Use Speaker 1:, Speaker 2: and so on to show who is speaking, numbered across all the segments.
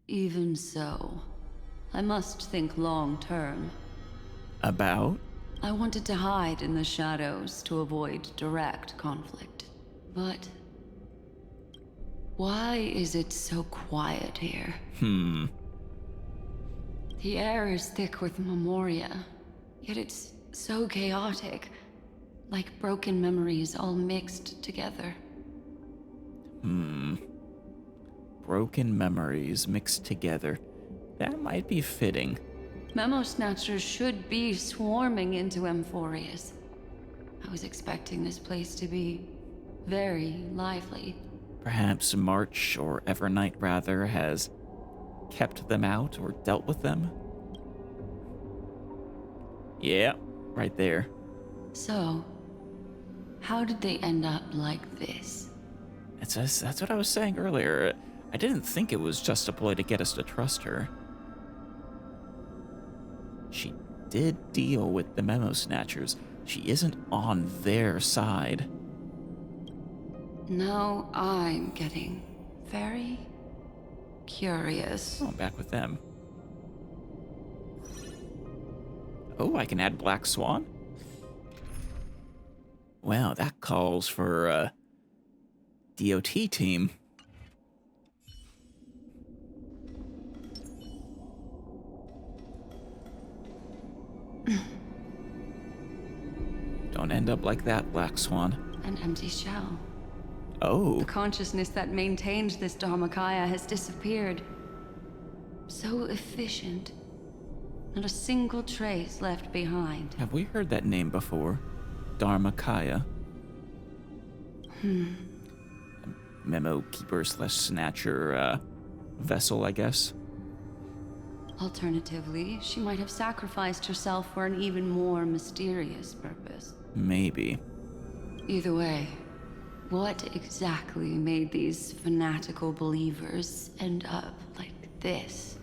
Speaker 1: Even so, I must think long term.
Speaker 2: About?
Speaker 1: I wanted to hide in the shadows to avoid direct conflict. But why is it so quiet here? The air is thick with memoria, yet it's so chaotic, like broken memories all mixed together.
Speaker 2: Broken memories mixed together. That might be fitting.
Speaker 1: Memo snatchers should be swarming into Emphorius. I was expecting this place to be very lively.
Speaker 2: Perhaps March, or Evernight rather, has kept them out or dealt with them? Yeah, right there.
Speaker 1: So, how did they end up like this?
Speaker 2: That's what I was saying earlier. I didn't think it was just a ploy to get us to trust her. She did deal with the memo snatchers. She isn't on their side.
Speaker 1: Now I'm getting very curious.
Speaker 2: Oh, I'm back with them. Oh, I can add Black Swan? Wow, that calls for a DOT team. Don't end up like that, Black Swan.
Speaker 1: An empty shell.
Speaker 2: Oh.
Speaker 1: The consciousness that maintained this Dharmakaya has disappeared. So efficient. Not a single trace left behind.
Speaker 2: Have we heard that name before? Dharmakaya. Memo keeper / snatcher vessel, I guess.
Speaker 1: Alternatively, she might have sacrificed herself for an even more mysterious purpose.
Speaker 2: Maybe.
Speaker 1: Either way, what exactly made these fanatical believers end up like this?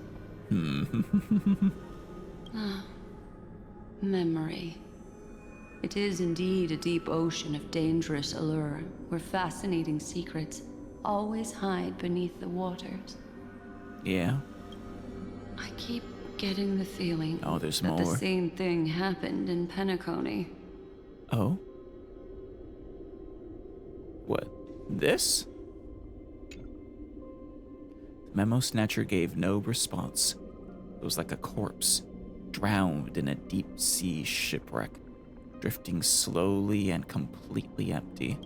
Speaker 1: Memory. It is indeed a deep ocean of dangerous allure, where fascinating secrets always hide beneath the waters.
Speaker 2: Yeah.
Speaker 1: I keep getting the feeling
Speaker 2: There's
Speaker 1: that the
Speaker 2: more.
Speaker 1: same thing happened in Penacony.
Speaker 2: Oh? What? This? The memo snatcher gave no response. It was like a corpse, drowned in a deep sea shipwreck, drifting slowly and completely empty.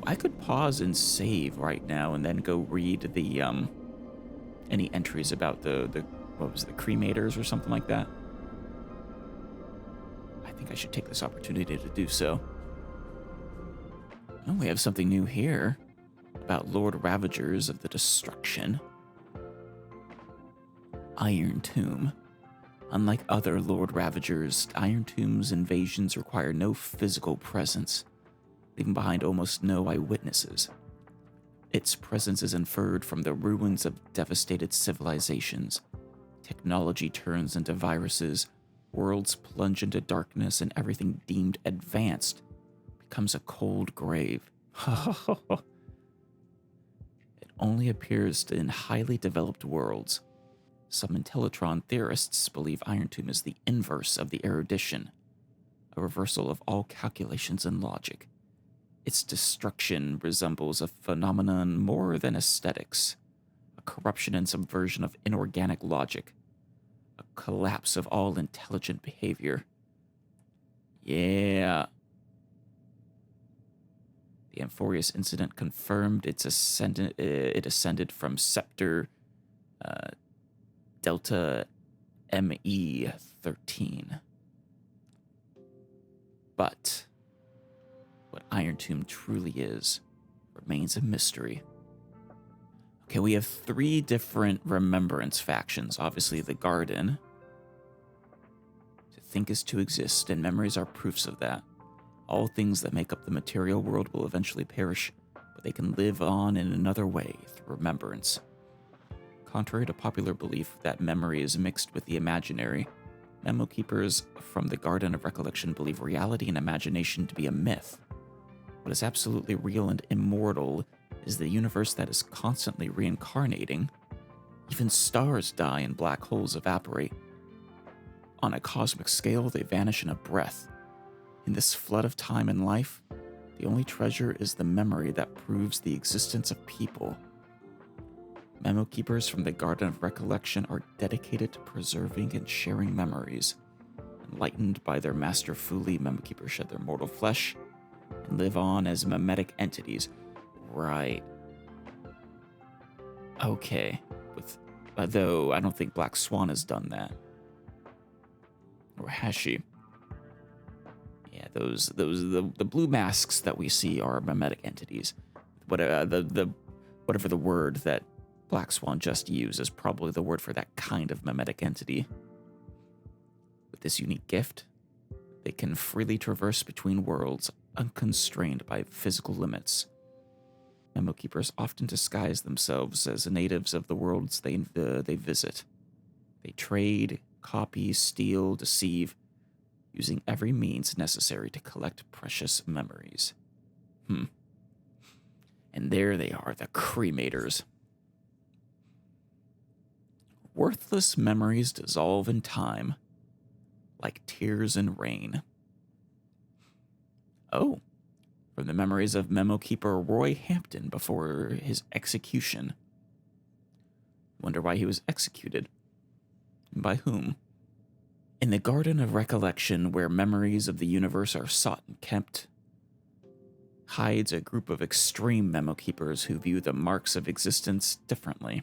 Speaker 2: I could pause and save right now and then go read the, any entries about the what was it, the cremators or something like that. I think I should take this opportunity to do so. Oh, we have something new here about Lord Ravagers of the Destruction. Iron Tomb. Unlike other Lord Ravagers, Iron Tomb's invasions require no physical presence, leaving behind almost no eyewitnesses. Its presence is inferred from the ruins of devastated civilizations. Technology turns into viruses, worlds plunge into darkness, and everything deemed advanced becomes a cold grave. It only appears in highly developed worlds. Some Intellitron theorists believe Iron Tomb is the inverse of the erudition, a reversal of all calculations and logic. Its destruction resembles a phenomenon more than aesthetics, a corruption and subversion of inorganic logic, a collapse of all intelligent behavior. Yeah. The Amphorius incident confirmed it ascended from Scepter Delta ME13. But what Iron Tomb truly is remains a mystery. Okay, we have 3 different remembrance factions. Obviously, the Garden. To think is to exist, and memories are proofs of that. All things that make up the material world will eventually perish, but they can live on in another way through remembrance. Contrary to popular belief that memory is mixed with the imaginary, memo keepers from the Garden of Recollection believe reality and imagination to be a myth. What is absolutely real and immortal is the universe that is constantly reincarnating. Even stars die and black holes evaporate. On a cosmic scale, they vanish in a breath. In this flood of time and life, the only treasure is the memory that proves the existence of people. Memo keepers from the Garden of Recollection are dedicated to preserving and sharing memories. Enlightened by their master Fuli, memo keepers shed their mortal flesh and live on as memetic entities. Right. Okay. Though I don't think Black Swan has done that. Or has she? Yeah, the blue masks that we see are memetic entities. Whatever the word that Black Swan just used is probably the word for that kind of memetic entity. With this unique gift, they can freely traverse between worlds, unconstrained by physical limits. Memo keepers often disguise themselves as natives of the worlds they visit. They trade, copy, steal, deceive, using every means necessary to collect precious memories. And there they are, the cremators. Worthless memories dissolve in time, like tears in rain. Oh, from the memories of memo keeper Roy Hampton before his execution. Wonder why he was executed. And by whom? In the Garden of Recollection, where memories of the universe are sought and kept, hides a group of extreme memo keepers who view the marks of existence differently.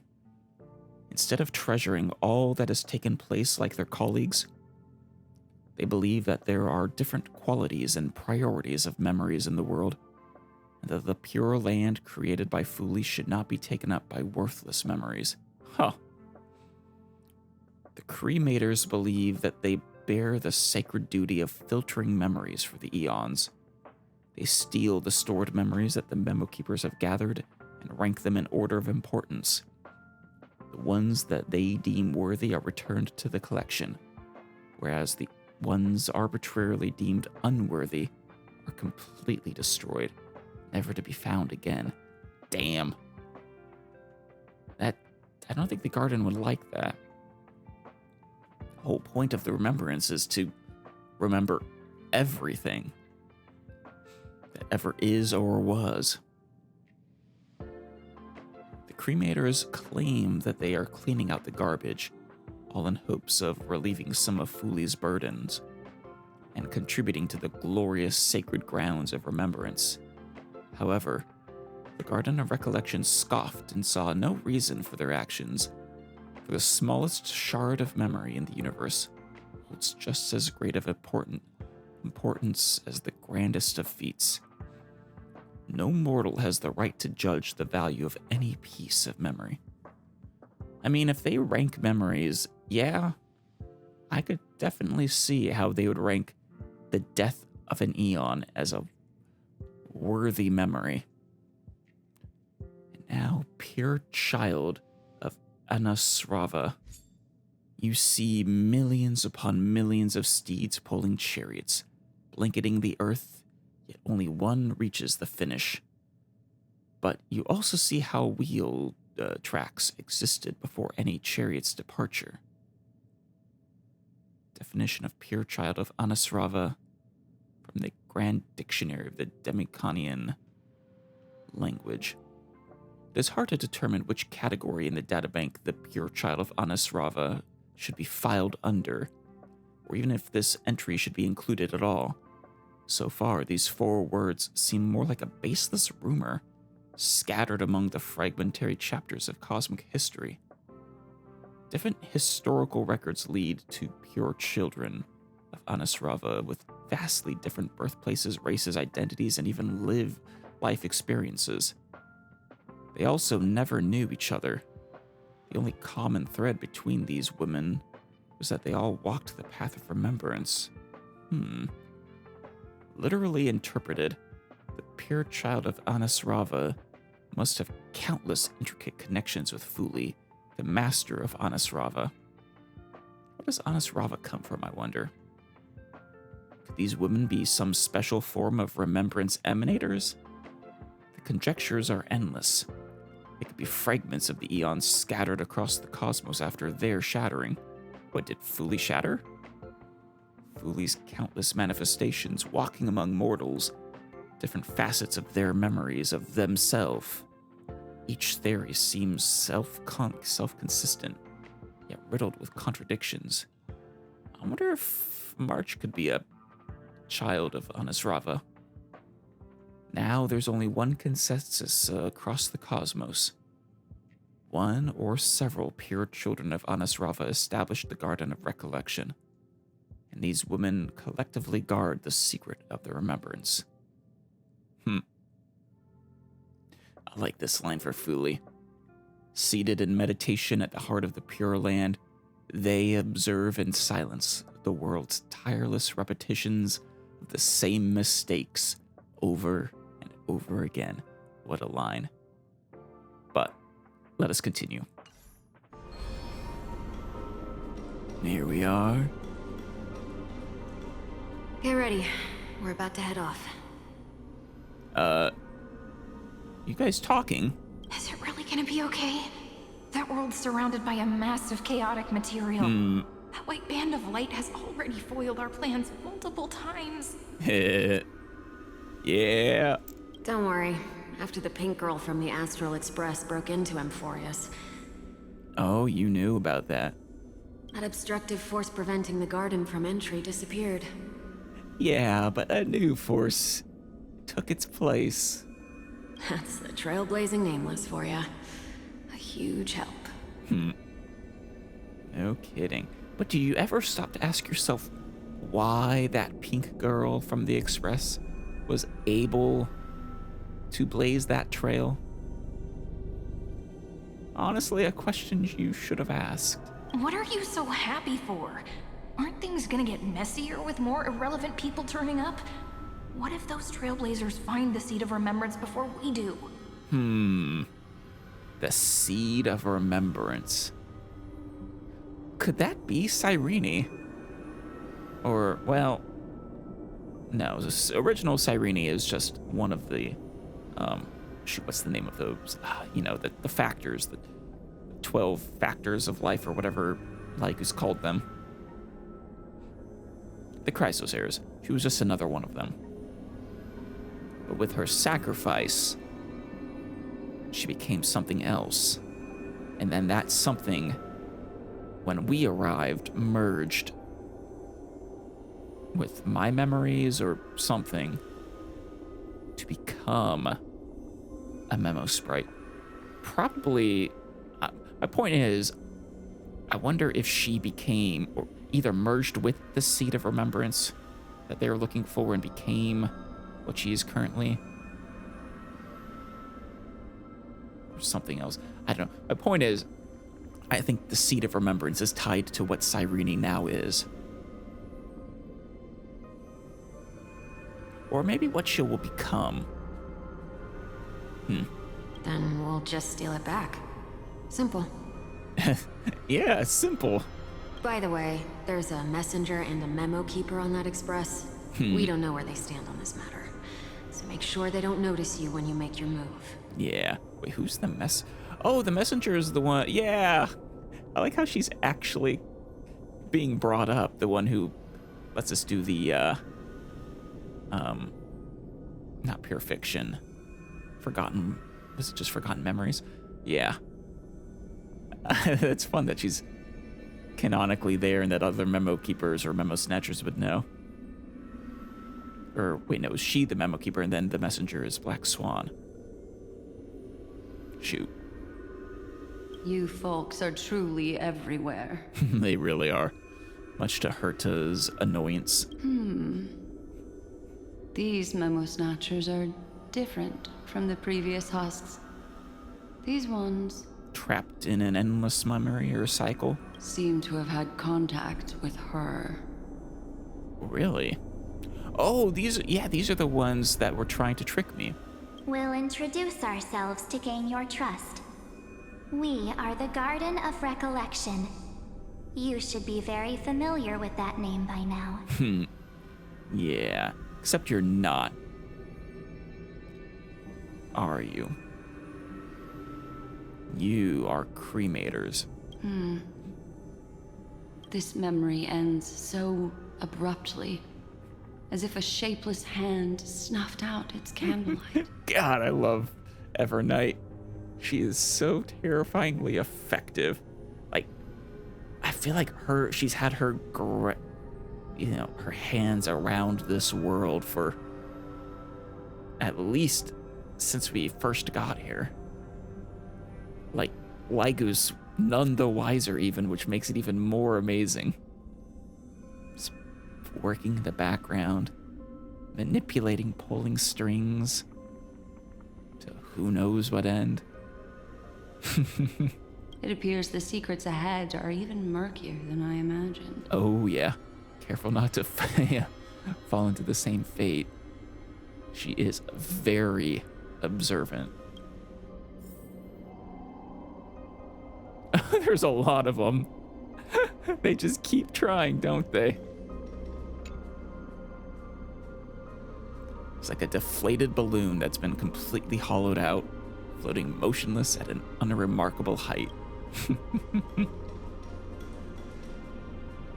Speaker 2: Instead of treasuring all that has taken place like their colleagues, they believe that there are different qualities and priorities of memories in the world, and that the pure land created by Fuli should not be taken up by worthless memories. The cremators believe that they bear the sacred duty of filtering memories for the eons. They steal the stored memories that the memo keepers have gathered and rank them in order of importance. The ones that they deem worthy are returned to the collection, whereas the ones arbitrarily deemed unworthy are completely destroyed, never to be found again. Damn. I don't think the garden would like that. The whole point of the remembrance is to remember everything that ever is or was. The cremators claim that they are cleaning out the garbage, all in hopes of relieving some of Fuli's burdens and contributing to the glorious sacred grounds of remembrance. However, the Garden of Recollection scoffed and saw no reason for their actions, for the smallest shard of memory in the universe holds just as great of importance as the grandest of feats. No mortal has the right to judge the value of any piece of memory. I mean, if they rank memories, yeah, I could definitely see how they would rank the death of an eon as a worthy memory. And now, pure child of Anasrava, you see millions upon millions of steeds pulling chariots, blanketing the earth, yet only one reaches the finish. But you also see how wheel tracks existed before any chariot's departure. Definition of pure child of Anasrava from the Grand Dictionary of the Demiconian language. It is hard to determine which category in the databank the pure child of Anasrava should be filed under, or even if this entry should be included at all. So far, these 4 words seem more like a baseless rumor, scattered among the fragmentary chapters of cosmic history. Different historical records lead to pure children of Anasrava with vastly different birthplaces, races, identities, and even life experiences. They also never knew each other. The only common thread between these women was that they all walked the path of remembrance. Literally interpreted, the pure child of Anasrava must have countless intricate connections with Fuli, the master of Anasrava. Where does Anasrava come from, I wonder? Could these women be some special form of remembrance emanators? The conjectures are endless. It could be fragments of the eons scattered across the cosmos after their shattering. What, did Fuli shatter? Fuli's countless manifestations walking among mortals, different facets of their memories of themselves. Each theory seems self-consistent, yet riddled with contradictions. I wonder if March could be a child of Anasrava. Now there's only one consensus across the cosmos. One or several pure children of Anasrava established the Garden of Recollection, and these women collectively guard the secret of the remembrance. I like this line for Fuli. Seated in meditation at the heart of the Pure Land, they observe in silence the world's tireless repetitions of the same mistakes over and over again. What a line. But let us continue. Here we are.
Speaker 3: Get ready. We're about to head off.
Speaker 2: You guys talking?
Speaker 4: Is it really gonna be okay? That world's surrounded by a massive chaotic material. That white band of light has already foiled our plans multiple times.
Speaker 2: Yeah.
Speaker 3: Don't worry. After the pink girl from the Astral Express broke into Amphorius,
Speaker 2: Oh, you knew about that.
Speaker 3: that obstructive force preventing the garden from entry disappeared.
Speaker 2: Yeah, but a new force took its place.
Speaker 3: That's the trailblazing nameless for ya. A huge help.
Speaker 2: No kidding. But do you ever stop to ask yourself why that pink girl from the Express was able to blaze that trail? Honestly, a question you should have asked.
Speaker 4: What are you so happy for? Aren't things gonna get messier with more irrelevant people turning up? What if those trailblazers find the Seed of Remembrance before we do?
Speaker 2: The Seed of Remembrance. Could that be Cyrene? Or, well, no, this original Cyrene is just one of the, shoot, what's the name of those? The factors, the 12 factors of life or whatever Lycus called them. The Chrysosairs. She was just another one of them. But with her sacrifice, she became something else. And then that something, when we arrived, merged with my memories or something to become a memo sprite. Probably, my point is, I wonder if she became, or either merged with the Seed of Remembrance that they were looking for and became what she is currently, or something else. I don't know. My point is, I think the Seed of Remembrance is tied to what Cyrene now is. Or maybe what she will become.
Speaker 3: Then we'll just steal it back. Simple.
Speaker 2: Yeah, simple.
Speaker 3: By the way, there's a messenger and a memo keeper on that express. We don't know where they stand on this matter. So make sure they don't notice you when you make your move.
Speaker 2: Yeah. Wait, who's the Oh, the messenger is the one. Yeah. I like how she's actually being brought up. The one who lets us do the, not pure fiction. Was it just Forgotten Memories? Yeah. It's fun that she's canonically there and that other memo keepers or memo snatchers would know. Or, wait, no, is she the memo keeper and then the messenger is Black Swan? Shoot.
Speaker 1: You folks are truly everywhere.
Speaker 2: They really are. Much to Herta's annoyance.
Speaker 1: These memo snatchers are different from the previous husks. These ones
Speaker 2: Trapped in an endless memory or cycle?
Speaker 1: seem to have had contact with her.
Speaker 2: Really? Oh, these are the ones that were trying to trick me.
Speaker 5: We'll introduce ourselves to gain your trust. We are the Garden of Recollection. You should be very familiar with that name by now.
Speaker 2: Yeah, except you're not. are you? You are cremators.
Speaker 1: This memory ends so abruptly, as if a shapeless hand snuffed out its candlelight.
Speaker 2: God, I love Evernight. She is so terrifyingly effective. Like, I feel like she's had her hands around this world for at least since we first got here. Like, Lygu's none the wiser even, which makes it even more amazing. Just working in the background, manipulating, pulling strings to who knows what end.
Speaker 1: It appears the secrets ahead are even murkier than I imagined.
Speaker 2: Oh yeah, careful not to fall into the same fate. She is very observant. There's a lot of them. They just keep trying, don't they? It's like a deflated balloon that's been completely hollowed out, floating motionless at an unremarkable height.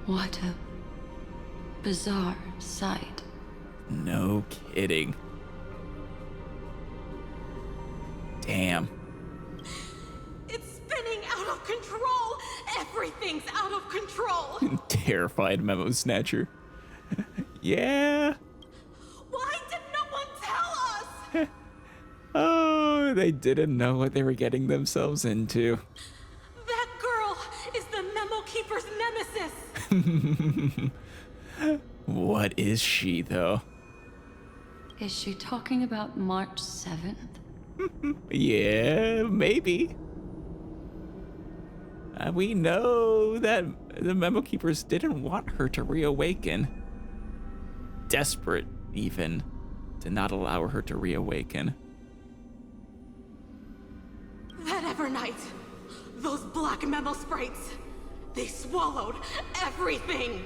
Speaker 1: What a bizarre sight.
Speaker 2: No kidding. Damn.
Speaker 6: It's spinning out of control! Everything's out of control!
Speaker 2: Terrified memo snatcher. Yeah.
Speaker 6: Why did no one tell us?
Speaker 2: Oh, they didn't know what they were getting themselves into.
Speaker 6: That girl is the Memo Keeper's nemesis!
Speaker 2: What is she, though?
Speaker 1: Is she talking about March 7th?
Speaker 2: Yeah, maybe. We know that the Memo Keepers didn't want her to reawaken. Desperate, even, to not allow her to reawaken.
Speaker 6: That Evernight, those black Memo sprites, they swallowed everything!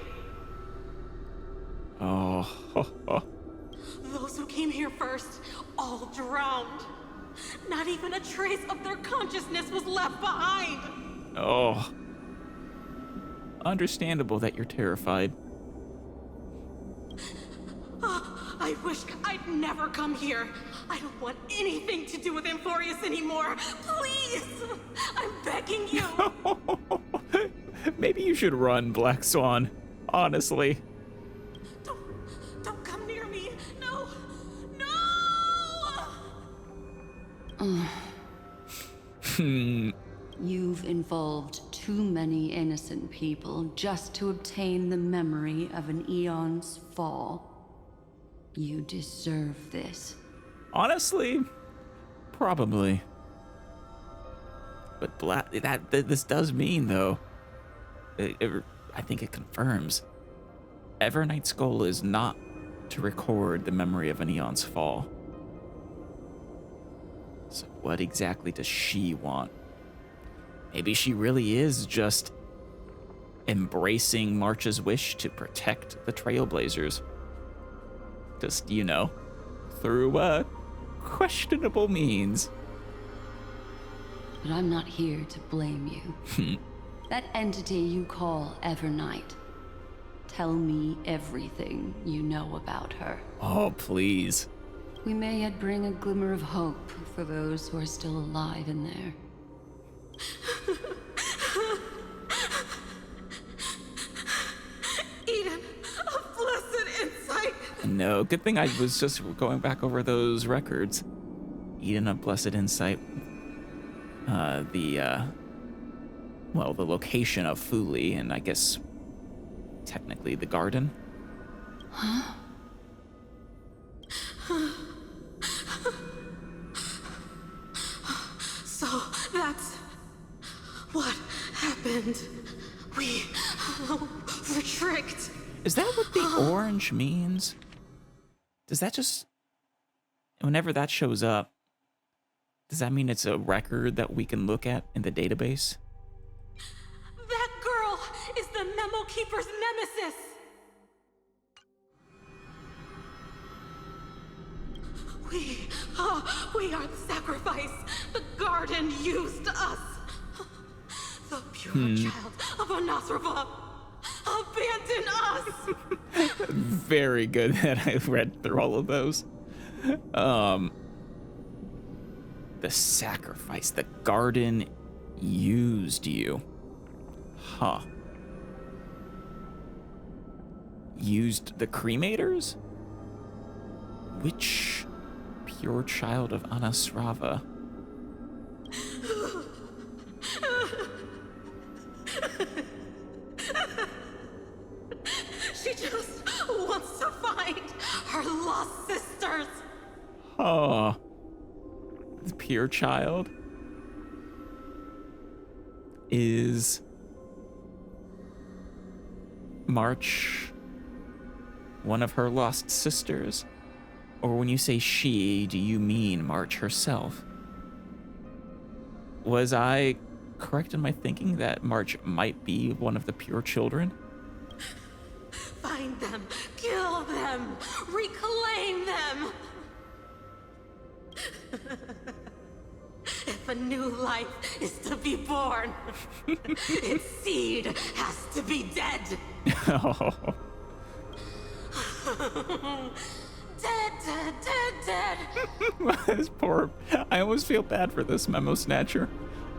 Speaker 2: Oh,
Speaker 6: Those who came here first all drowned. Not even a trace of their consciousness was left behind.
Speaker 2: oh. Understandable that you're terrified.
Speaker 6: I wish I'd never come here. I don't want anything to do with Amphorius anymore. Please! I'm begging you.
Speaker 2: Maybe you should run, Black Swan. Honestly.
Speaker 6: Don't come near me. No. No!
Speaker 1: You've involved too many innocent people just to obtain the memory of an eon's fall. You deserve this.
Speaker 2: Honestly, probably. But this does mean, though, I think it confirms, Evernight's goal is not to record the memory of an eon's fall. So what exactly does she want? Maybe she really is just embracing March's wish to protect the Trailblazers. Just, through questionable means.
Speaker 1: But I'm not here to blame you. That entity you call Evernight. Tell me everything you know about her.
Speaker 2: Oh, please.
Speaker 1: We may yet bring a glimmer of hope for those who are still alive in there.
Speaker 6: Eden, a blessed insight.
Speaker 2: No, good thing I was just going back over those records. Eden of Blessed Insight. The location of Fuli, and I guess technically the garden.
Speaker 1: Huh?
Speaker 6: So that's what happened. We were tricked.
Speaker 2: Is that what the orange means? Does that just... Whenever that shows up, does that mean it's a record that we can look at in the database?
Speaker 6: That girl is the Memo Keeper's nemesis. We are the sacrifice. The garden used us. The pure child of Anasrava abandoned us.
Speaker 2: Very good that I read through all of those. The sacrifice. The garden used you. Huh. Used the cremators? Which pure child of Anasrava?
Speaker 6: She just wants to find her lost sisters.
Speaker 2: Oh. The pure child is March one of her lost sisters? Or when you say she, do you mean March herself? Was I correct in my thinking that March might be one of the pure children?
Speaker 6: Find them, kill them, reclaim them. If a new life is to be born, its seed has to be dead.
Speaker 2: Oh.
Speaker 6: Dead, dead, dead, dead.
Speaker 2: This poor... I almost feel bad for this memo snatcher.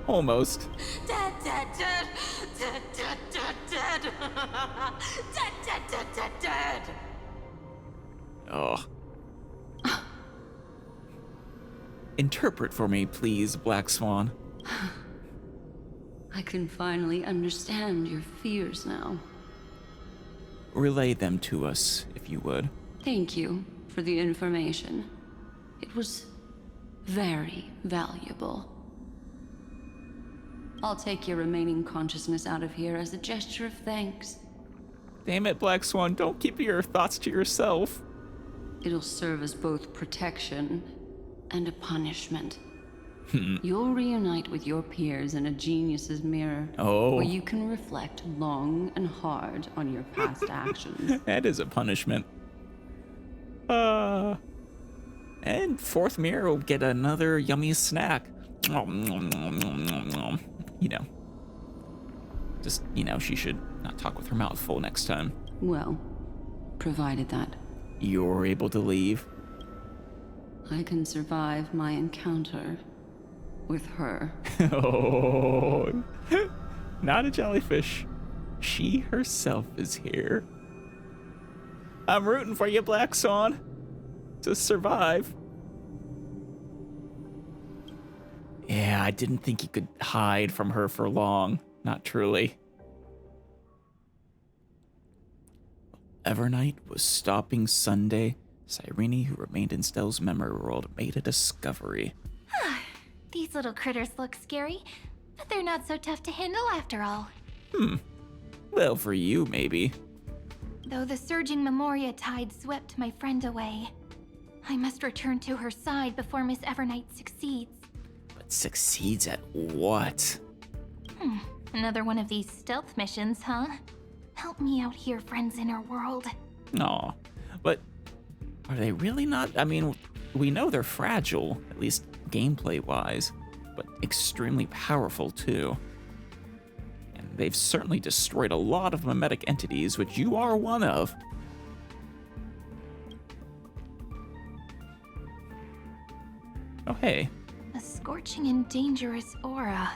Speaker 2: Almost.
Speaker 6: Dead, dead, dead, dead, dead, dead, dead. Dead, dead, dead, dead, dead.
Speaker 2: Oh. Interpret for me, please, Black Swan.
Speaker 1: I can finally understand your fears now.
Speaker 2: Relay them to us, if you would.
Speaker 1: Thank you for the information. It was very valuable. I'll take your remaining consciousness out of here as a gesture of thanks.
Speaker 2: Damn it, Black Swan, don't keep your thoughts to yourself.
Speaker 1: It'll serve as both protection and a punishment. You'll reunite with your peers in a genius's mirror, where you can reflect long and hard on your past actions.
Speaker 2: That is a punishment. And fourth mirror will get another yummy snack. You know. Just, she should not talk with her mouth full next time.
Speaker 1: Well, provided that
Speaker 2: you're able to leave.
Speaker 1: I can survive my encounter with her.
Speaker 2: Oh, not a jellyfish. She herself is here. I'm rooting for you, Black Swan, to survive. Yeah, I didn't think you could hide from her for long. Not truly. Evernight was stopping Sunday. Cyrene, who remained in Stell's memory world, made a discovery.
Speaker 7: These little critters look scary, but they're not so tough to handle after all.
Speaker 2: Well, for you, maybe.
Speaker 7: Though the surging Memoria tide swept my friend away, I must return to her side before Miss Evernight succeeds.
Speaker 2: But succeeds at what?
Speaker 7: Another one of these stealth missions, huh? Help me out here, friends in her world.
Speaker 2: Aw, but are they really not? I mean, we know they're fragile, at least gameplay-wise, but extremely powerful, too. And they've certainly destroyed a lot of mimetic entities, which you are one of. Oh, hey.
Speaker 7: A scorching and dangerous aura.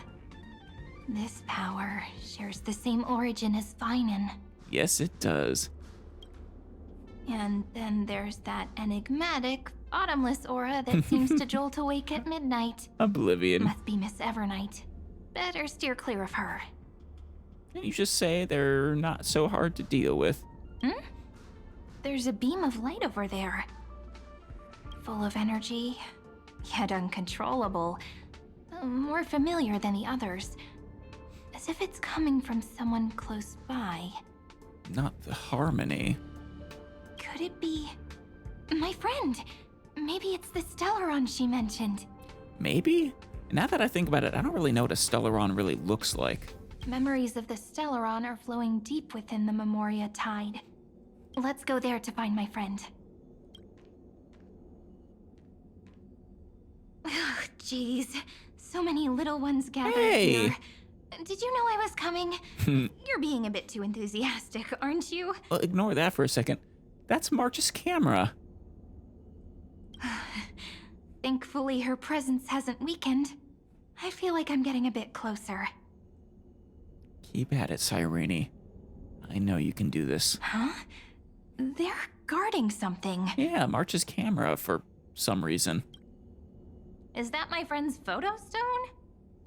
Speaker 7: This power shares the same origin as Finan.
Speaker 2: Yes, it does.
Speaker 7: And then there's that enigmatic, bottomless aura that seems to jolt awake at midnight.
Speaker 2: Oblivion.
Speaker 7: Must be Miss Evernight. Better steer clear of her.
Speaker 2: Didn't you just say they're not so hard to deal with?
Speaker 7: There's a beam of light over there. Full of energy, yet uncontrollable. More familiar than the others. As if it's coming from someone close by.
Speaker 2: Not the harmony.
Speaker 7: Could it be... my friend? Maybe it's the Stellaron she mentioned.
Speaker 2: Maybe? Now that I think about it, I don't really know what a Stellaron really looks like.
Speaker 7: Memories of the Stellaron are flowing deep within the Memoria tide. Let's go there to find my friend. Ugh, jeez. So many little ones gathered
Speaker 2: Hey.
Speaker 7: here. Did you know I was coming? You're being a bit too enthusiastic, aren't you?
Speaker 2: Well, ignore that for a second. That's March's camera.
Speaker 7: Thankfully, her presence hasn't weakened. I feel like I'm getting a bit closer.
Speaker 2: Keep at it, Cyrene. I know you can do this.
Speaker 7: Huh? They're guarding something.
Speaker 2: Yeah, March's camera for some reason.
Speaker 7: Is that my friend's photo stone?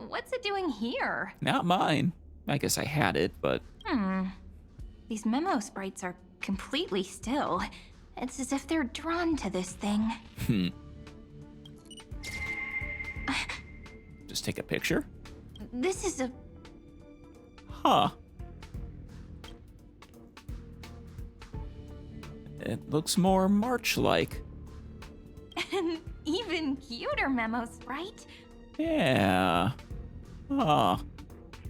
Speaker 7: What's it doing here?
Speaker 2: Not mine. I guess I had it, but...
Speaker 7: These memo sprites are completely still. It's as if they're drawn to this thing.
Speaker 2: Just take a picture?
Speaker 7: This is a...
Speaker 2: Huh. It looks more March-like.
Speaker 7: an even cuter memo sprite.
Speaker 2: Yeah. Huh.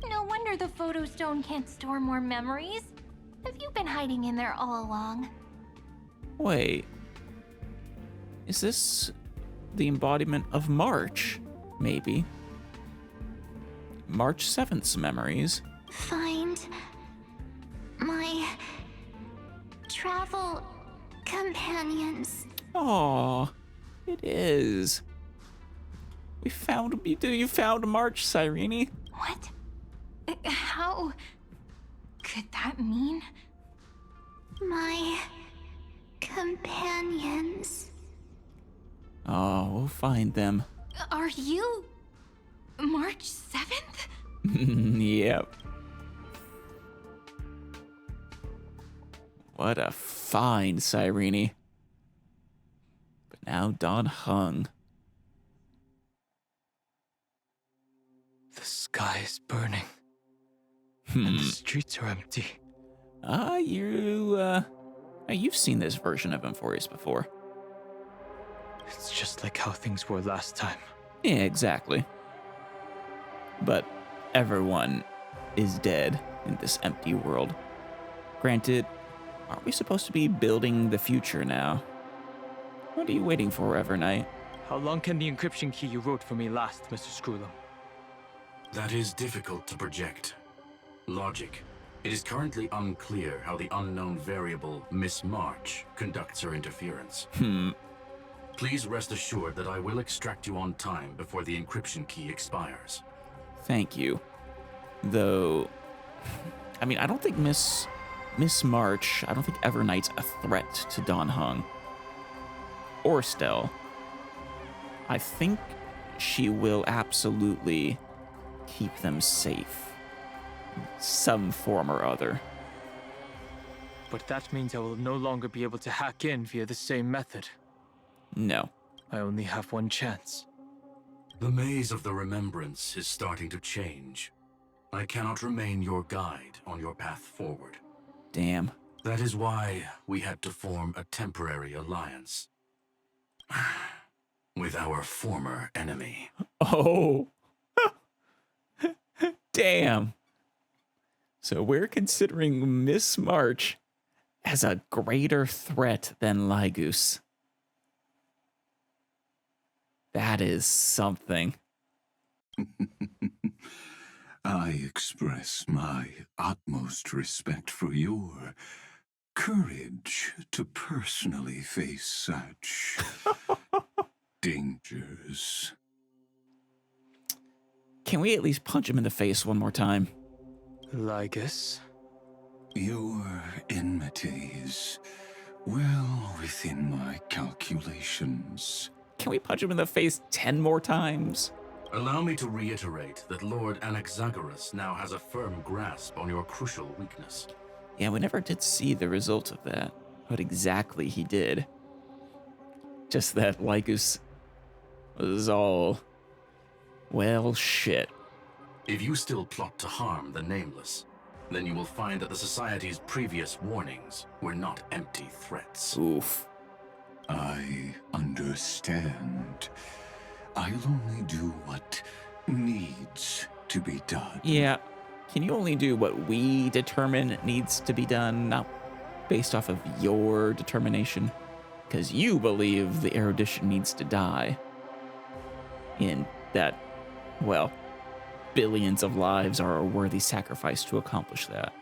Speaker 7: No wonder the photo stone can't store more memories. Have you been hiding in there all along?
Speaker 2: Wait. Is this the embodiment of March? Maybe. March 7th's memories.
Speaker 5: Find my travel companions.
Speaker 2: Aw, it is. We found you found March, Cyrene.
Speaker 7: What? How could that mean?
Speaker 5: My companions.
Speaker 2: Oh, we'll find them.
Speaker 7: Are you March 7th?
Speaker 2: Yep. What a find, Cyrene. But now Dan Heng.
Speaker 8: The sky is burning. And the streets are empty.
Speaker 2: You've seen this version of Euphorius before.
Speaker 8: It's just like how things were last time.
Speaker 2: Yeah, exactly. But everyone is dead in this empty world. Granted, aren't we supposed to be building the future now? What are you waiting for, Evernight?
Speaker 8: How long can the encryption key you wrote for me last, Mr. Screwlum?
Speaker 9: That is difficult to project. Logic. It is currently unclear how the unknown variable, Miss March, conducts her interference. Please rest assured that I will extract you on time before the encryption key expires.
Speaker 2: Thank you. Though, I mean, I don't think Miss March, I don't think Evernight's a threat to Dan Heng. Or Stell. I think she will absolutely keep them safe. Some form or other.
Speaker 8: But that means I will no longer be able to hack in via the same method.
Speaker 2: No.
Speaker 8: I only have one chance.
Speaker 9: The maze of the remembrance is starting to change. I cannot remain your guide on your path forward.
Speaker 2: Damn.
Speaker 9: That is why we had to form a temporary alliance. With our former enemy.
Speaker 2: Oh. Damn. So we're considering Miss March as a greater threat than Lygus. That is something.
Speaker 10: I express my utmost respect for your courage to personally face such dangers.
Speaker 2: Can we at least punch him in the face one more time?
Speaker 8: Lygus?
Speaker 10: Your enmity is well within my calculations.
Speaker 2: Can we punch him in the face 10 more times?
Speaker 9: Allow me to reiterate that Lord Anaxagoras now has a firm grasp on your crucial weakness.
Speaker 2: Yeah, we never did see the result of that. What exactly he did. Just that Lygus was all... well, shit.
Speaker 9: If you still plot to harm the Nameless, then you will find that the Society's previous warnings were not empty threats.
Speaker 2: Oof.
Speaker 10: I understand. I'll only do what needs to be done.
Speaker 2: Yeah. Can you only do what we determine needs to be done, not based off of your determination? Because you believe the erudition needs to die. in that, well, billions of lives are a worthy sacrifice to accomplish that.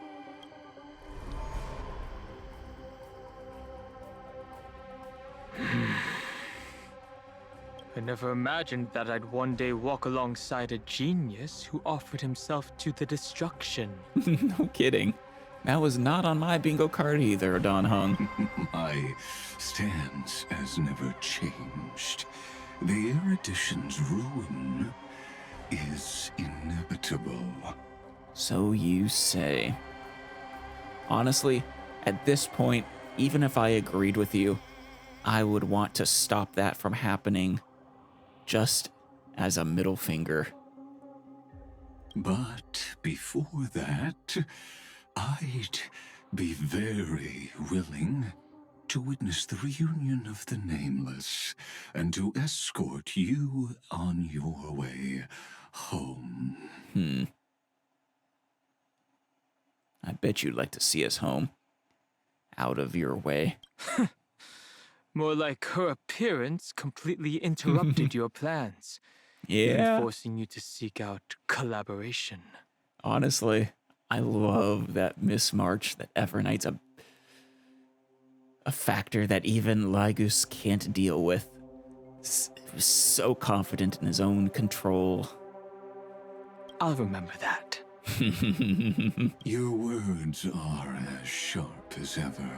Speaker 8: I never imagined that I'd one day walk alongside a genius who offered himself to the destruction.
Speaker 2: No kidding. That was not on my bingo card either, Don Hung.
Speaker 10: My stance has never changed. The erudition's ruin is inevitable.
Speaker 2: So you say. Honestly, at this point, even if I agreed with you, I would want to stop that from happening just as a middle finger.
Speaker 10: But before that, I'd be very willing to witness the reunion of the Nameless and to escort you on your way home.
Speaker 2: I bet you'd like to see us home. Out of your way.
Speaker 8: More like her appearance completely interrupted your plans.
Speaker 2: Yeah.
Speaker 8: Forcing you to seek out collaboration.
Speaker 2: Honestly, I love that Miss March, that Evernight's a factor that even Lygus can't deal with. He was so confident in his own control.
Speaker 8: I'll remember that.
Speaker 10: Your words are as sharp as ever.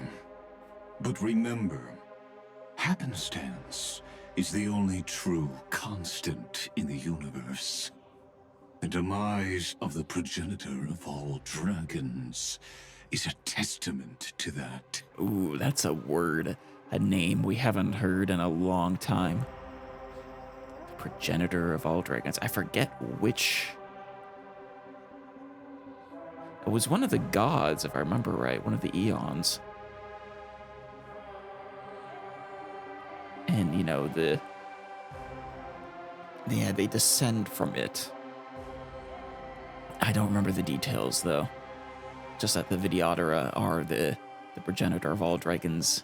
Speaker 10: But remember, happenstance is the only true constant in the universe. The demise of the progenitor of all dragons is a testament to that.
Speaker 2: Ooh, that's a word, a name we haven't heard in a long time. The progenitor of all dragons. I forget which. It was one of the gods, if I remember right, one of the eons. And, you know, they descend from it. I don't remember the details, though. Just that the Vidyadhara are the progenitor of all dragons'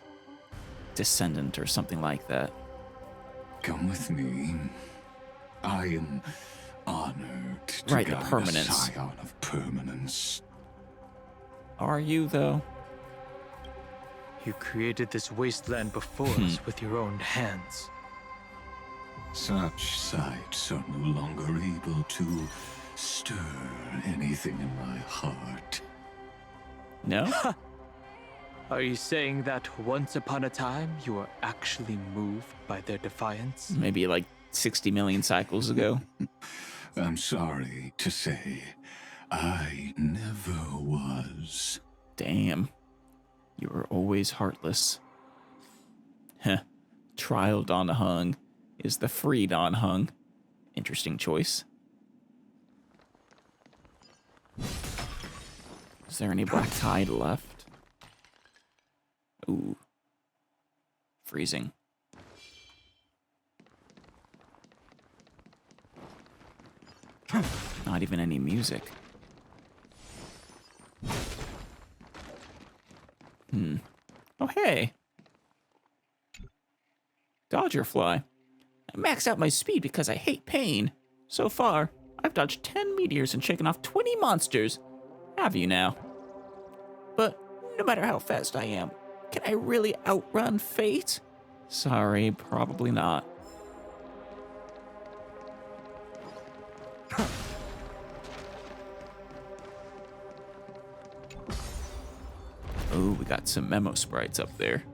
Speaker 2: descendant or something like that.
Speaker 10: Come with me. I am honored to
Speaker 2: Right, the
Speaker 10: guide
Speaker 2: permanence.
Speaker 10: a scion of permanence.
Speaker 2: Are you, though?
Speaker 8: You created this wasteland before us with your own hands.
Speaker 10: Such sights are no longer able to stir anything in my heart.
Speaker 2: No?
Speaker 8: Are you saying that once upon a time you were actually moved by their defiance?
Speaker 2: Maybe like 60 million cycles ago.
Speaker 10: I'm sorry to say, I never was.
Speaker 2: Damn. You were always heartless. Heh. Trial Don Hung is the free Don Hung. Interesting choice. Is there any black tide left? Ooh. Freezing. Not even any music. Oh, hey. Dodgerfly. I maxed out my speed because I hate pain. So far, I've dodged 10 meteors and shaken off 20 monsters. Have you now? But no matter how fast I am, can I really outrun fate? Sorry, probably not. Oh, we got some memo sprites up there.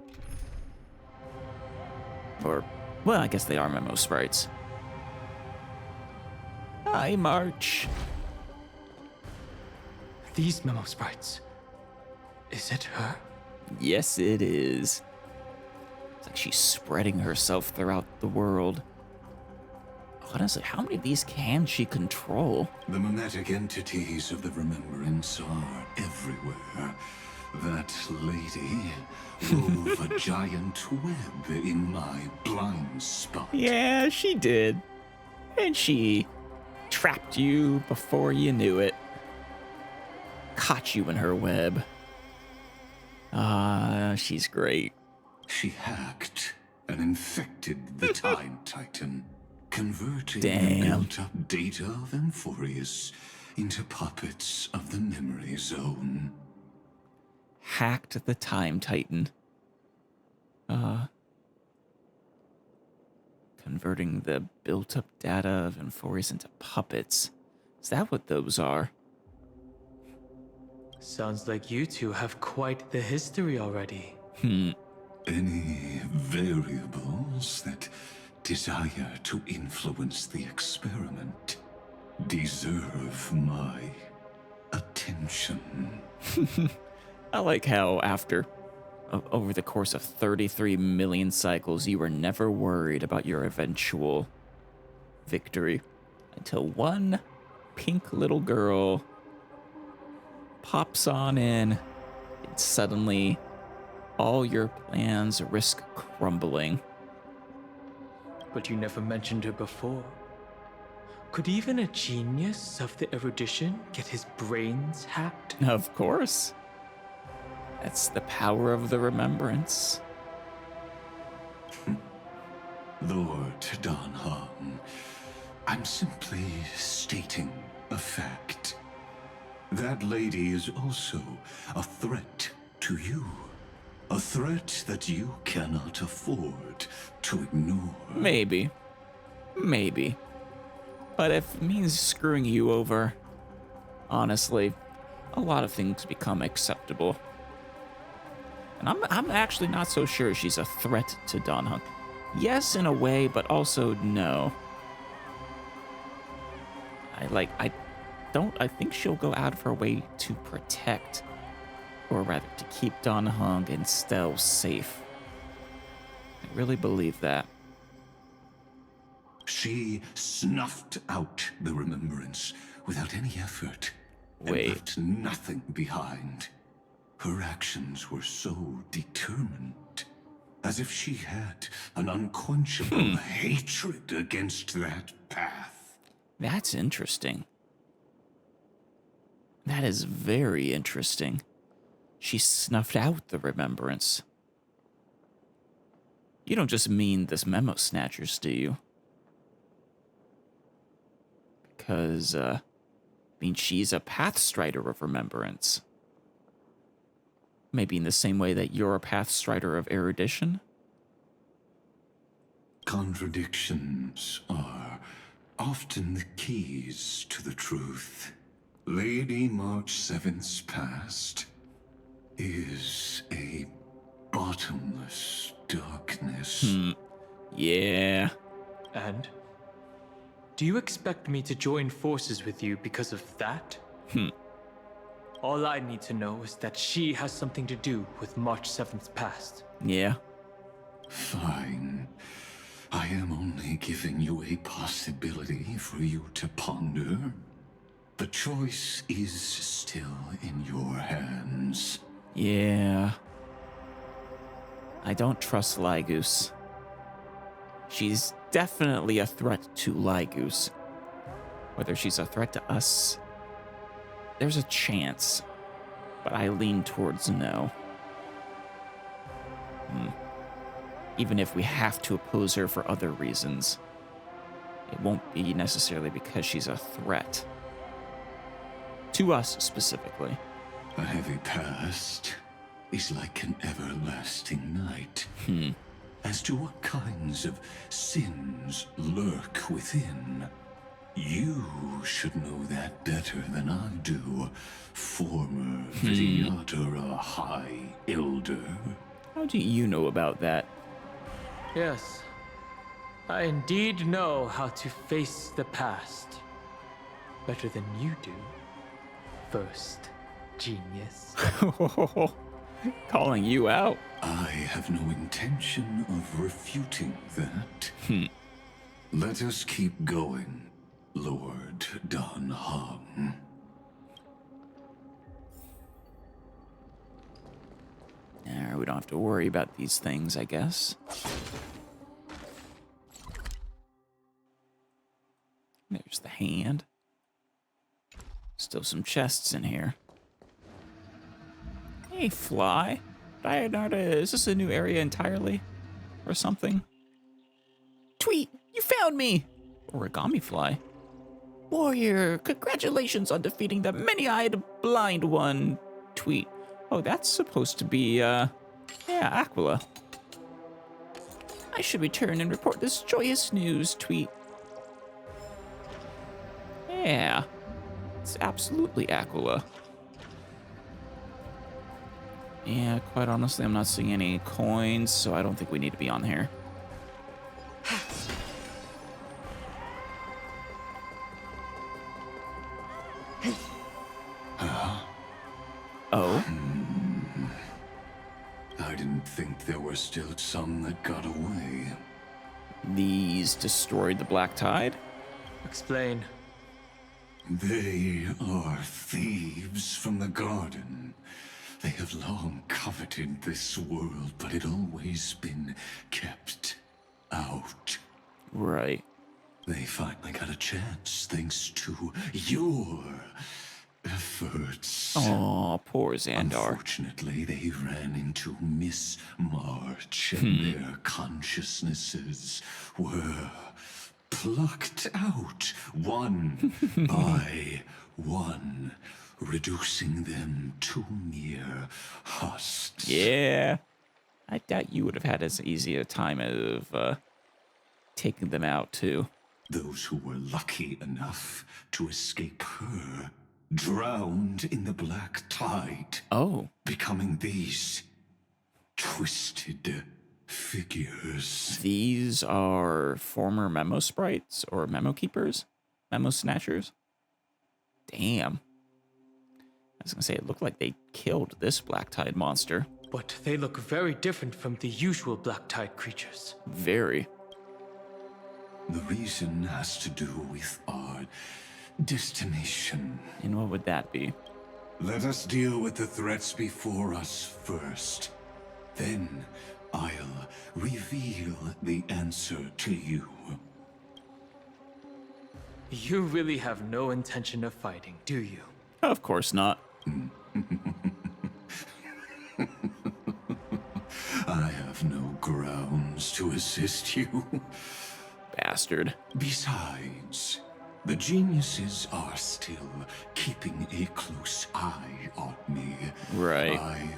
Speaker 2: Or, well, I guess they are memo sprites. Hi, March.
Speaker 8: These memo sprites. Is it her?
Speaker 2: Yes, it is. It's like she's spreading herself throughout the world. Honestly, how many of these can she control?
Speaker 10: The mimetic entities of the Remembrance are everywhere. That lady wove a giant web in my blind spot.
Speaker 2: Yeah, she did. And she trapped you before you knew it. Caught you in her web. She's great.
Speaker 10: She hacked and infected the Time Titan. converting the built-up data of Amphorius into puppets of the memory zone.
Speaker 2: Hacked the Time Titan. Converting the built-up data of Amphorius into puppets. Is that what those are?
Speaker 8: Sounds like you two have quite the history already.
Speaker 10: Any variables that desire to influence the experiment deserve my attention.
Speaker 2: I like how over the course of 33 million cycles, you were never worried about your eventual victory until one pink little girl pops on in, and suddenly all your plans risk crumbling.
Speaker 8: But you never mentioned her before. Could even a genius of the erudition get his brains hacked?
Speaker 2: Of course. That's the power of the remembrance.
Speaker 10: Lord Dan Heng, I'm simply stating a fact. That lady is also a threat to you. A threat that you cannot afford to ignore.
Speaker 2: Maybe. But if it means screwing you over, honestly, a lot of things become acceptable. And I'm actually not so sure she's a threat to Dan Heng. Yes, in a way, but also no. I think she'll go out of her way to protect, or rather to keep Dan Heng and Stel safe. I really believe that.
Speaker 10: She snuffed out the remembrance without any effort.
Speaker 2: Wait.
Speaker 10: And left nothing behind. Her actions were so determined, as if she had an unquenchable hatred against that path.
Speaker 2: That's interesting. That is very interesting. She snuffed out the remembrance. You don't just mean this memo snatchers, do you? Because, she's a Pathstrider of remembrance. Maybe in the same way that you're a Pathstrider of erudition?
Speaker 10: Contradictions are often the keys to the truth. Lady March 7th's past is a bottomless darkness.
Speaker 2: Yeah.
Speaker 8: And? Do you expect me to join forces with you because of that? All I need to know is that she has something to do with March 7th's past.
Speaker 2: Yeah.
Speaker 10: Fine. I am only giving you a possibility for you to ponder. The choice is still in your hands.
Speaker 2: Yeah. I don't trust Lygus. She's definitely a threat to Lygus. Whether she's a threat to us, there's a chance, but I lean towards no. Even if we have to oppose her for other reasons, it won't be necessarily because she's a threat. To us, specifically.
Speaker 10: A heavy past is like an everlasting night. As to what kinds of sins lurk within, you should know that better than I do, former Vidyadhara High Elder.
Speaker 2: How do you know about that?
Speaker 8: Yes, I indeed know how to face the past. Better than you do, first genius.
Speaker 2: Calling you out.
Speaker 10: I have no intention of refuting that. Let us keep going, Lord Dan Heng.
Speaker 2: We don't have to worry about these things, I guess. There's the hand. Still some chests in here. Hey, fly. Is this a new area entirely? Or something? Tweet, you found me! Origami fly. Warrior, congratulations on defeating the many-eyed blind one. Tweet. Oh, that's supposed to be, yeah, Aquila. I should return and report this joyous news. Tweet. Yeah, it's absolutely Aquila. Yeah, quite honestly, I'm not seeing any coins, so I don't think we need to be on here. Oh?
Speaker 10: I didn't think there were still some that got away.
Speaker 2: These destroyed the Black Tide?
Speaker 8: Explain.
Speaker 10: They are thieves from the garden. They have long coveted this world, but it always been kept out.
Speaker 2: Right.
Speaker 10: They finally got a chance thanks to your efforts.
Speaker 2: Oh, poor Xandar.
Speaker 10: Unfortunately, they ran into Miss March, and their consciousnesses were plucked out one by one, reducing them to mere husks.
Speaker 2: Yeah. I doubt you would have had as easy a time of taking them out, too.
Speaker 10: Those who were lucky enough to escape her drowned in the Black Tide.
Speaker 2: Oh.
Speaker 10: Becoming these twisted figures.
Speaker 2: These are former memo sprites or memo keepers? Memo snatchers? Damn. I was gonna say, it looked like they killed this Black Tide monster.
Speaker 8: But they look very different from the usual Black Tide creatures.
Speaker 2: Very.
Speaker 10: The reason has to do with our destination.
Speaker 2: And what would that be?
Speaker 10: Let us deal with the threats before us first. Then I'll reveal the answer to you.
Speaker 8: You really have no intention of fighting, do you?
Speaker 2: Of course not.
Speaker 10: I have no grounds to assist you.
Speaker 2: Bastard.
Speaker 10: Besides, the geniuses are still keeping a close eye on me.
Speaker 2: Right.
Speaker 10: I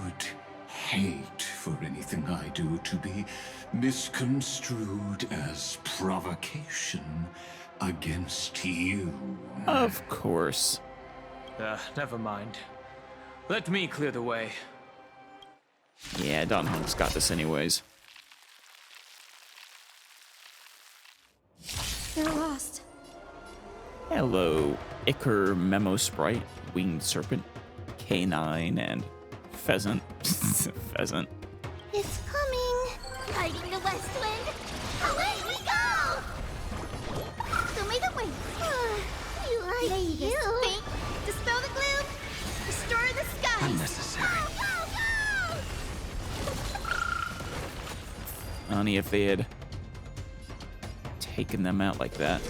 Speaker 10: would hate for anything I do to be misconstrued as provocation against you.
Speaker 2: Of course.
Speaker 8: Never mind. Let me clear the way.
Speaker 2: Yeah, Don Hunk's got this anyways.
Speaker 6: They're lost.
Speaker 2: Hello, Icar Memo Sprite, Winged Serpent, Canine, and Pheasant. Pheasant.
Speaker 5: It's coming. Hiding the West Wind. Away we go! Show me the way. You like you. Think. Dispel the gloom. Restore the skies.
Speaker 10: Unnecessary.
Speaker 5: Go, go, go!
Speaker 2: Only if they had taken them out like that.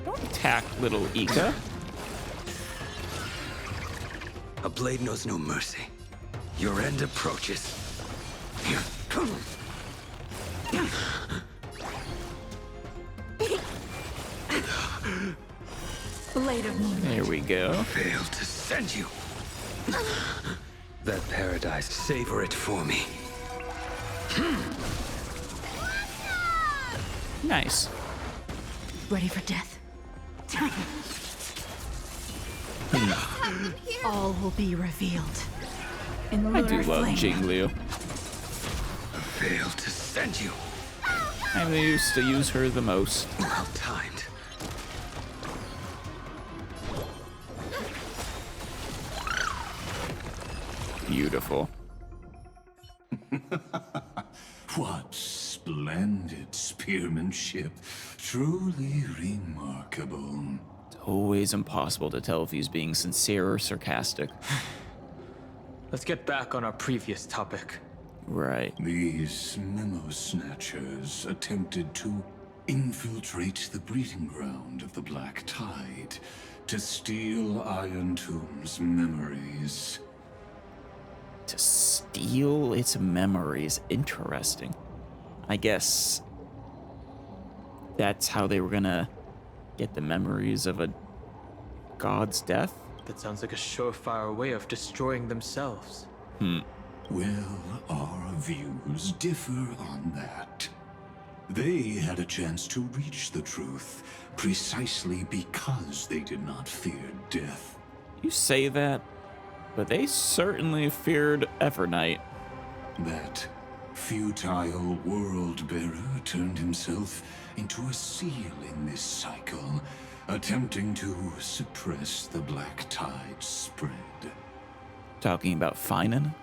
Speaker 2: Don't attack little Ika.
Speaker 11: A blade knows no mercy. Your end approaches.
Speaker 6: Blade of Moon.
Speaker 2: There we go.
Speaker 11: Failed to send you. That paradise, savor it for me.
Speaker 2: Nice.
Speaker 6: Ready for death. All will be revealed. In
Speaker 2: I
Speaker 6: lunar
Speaker 2: do love
Speaker 6: flame.
Speaker 2: Jingliu.
Speaker 11: Failed to send you.
Speaker 2: I used to use her the most.
Speaker 11: Well timed.
Speaker 2: Beautiful.
Speaker 10: What splendid spearmanship. Truly remarkable.
Speaker 2: It's always impossible to tell if he's being sincere or sarcastic.
Speaker 8: Let's get back on our previous topic.
Speaker 2: Right.
Speaker 10: These memo snatchers attempted to infiltrate the breeding ground of the Black Tide to steal Iron Tomb's memories.
Speaker 2: To steal its memories. Interesting. I guess that's how they were gonna get the memories of a god's death?
Speaker 8: That sounds like a surefire way of destroying themselves.
Speaker 10: Well, our views differ on that. They had a chance to reach the truth precisely because they did not fear death.
Speaker 2: You say that, but they certainly feared Evernight.
Speaker 10: That futile world-bearer turned himself into a seal in this cycle, attempting to suppress the black tide spread.
Speaker 2: Talking about Finan?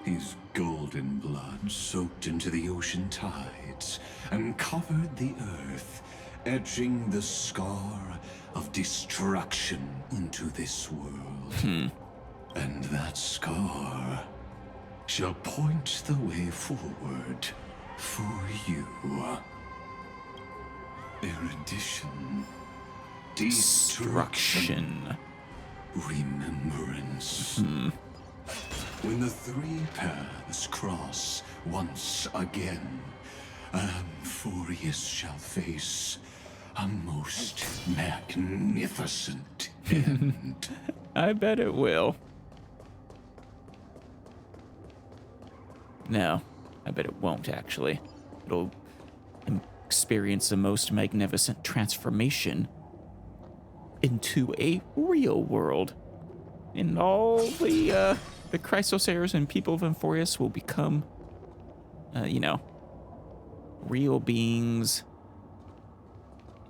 Speaker 10: His golden blood soaked into the ocean tides and covered the earth, etching the scar of destruction into this world. And that scar shall point the way forward for you. Erudition. Destruction. Remembrance. When the three paths cross once again, Amphorius shall face a most magnificent end.
Speaker 2: I bet it will. No, I bet it won't, actually. It'll experience the most magnificent transformation into a real world. And all the Chrysosayers and people of Amphorius will become, real beings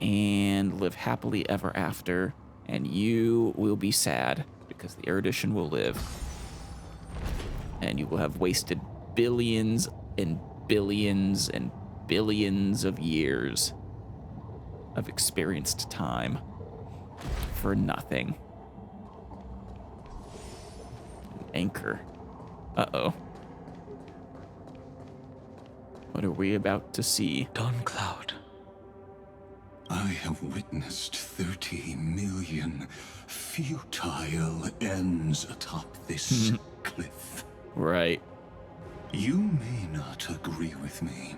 Speaker 2: and live happily ever after. And you will be sad because the erudition will live. And you will have wasted billions and billions and billions of years of experienced time for nothing. Anchor. Uh-oh. What are we about to see?
Speaker 8: Dawn Cloud.
Speaker 10: I have witnessed 30 million futile ends atop this cliff.
Speaker 2: Right.
Speaker 10: You may not agree with me,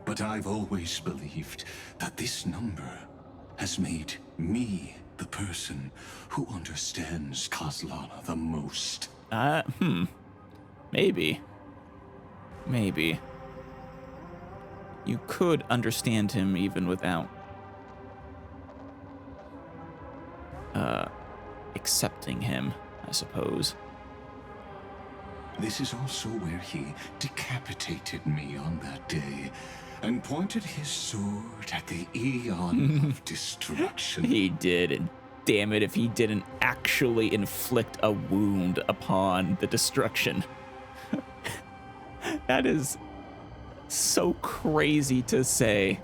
Speaker 10: but I've always believed that this number has made me the person who understands Kozlana the most.
Speaker 2: Maybe. Maybe. You could understand him even without accepting him, I suppose.
Speaker 10: This is also where he decapitated me on that day and pointed his sword at the eon of destruction.
Speaker 2: He did, and damn it if he didn't actually inflict a wound upon the destruction. That is so crazy to say.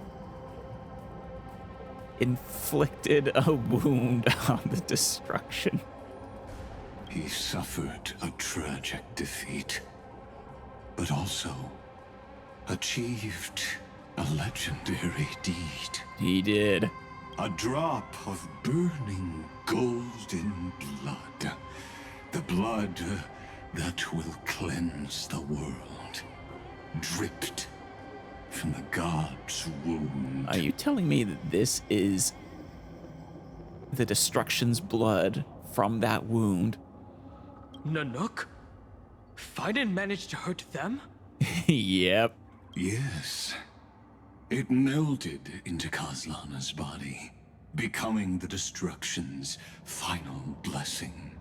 Speaker 2: Inflicted a wound on the destruction.
Speaker 10: He suffered a tragic defeat, but also achieved a legendary deed.
Speaker 2: He did.
Speaker 10: A drop of burning golden blood. The blood that will cleanse the world. Dripped from the god's wound.
Speaker 2: Are you telling me that this is the destruction's blood from that wound?
Speaker 8: Nanook? Finan managed to hurt them?
Speaker 2: Yep.
Speaker 10: Yes. It melded into Kozlana's body, becoming the destruction's final blessing.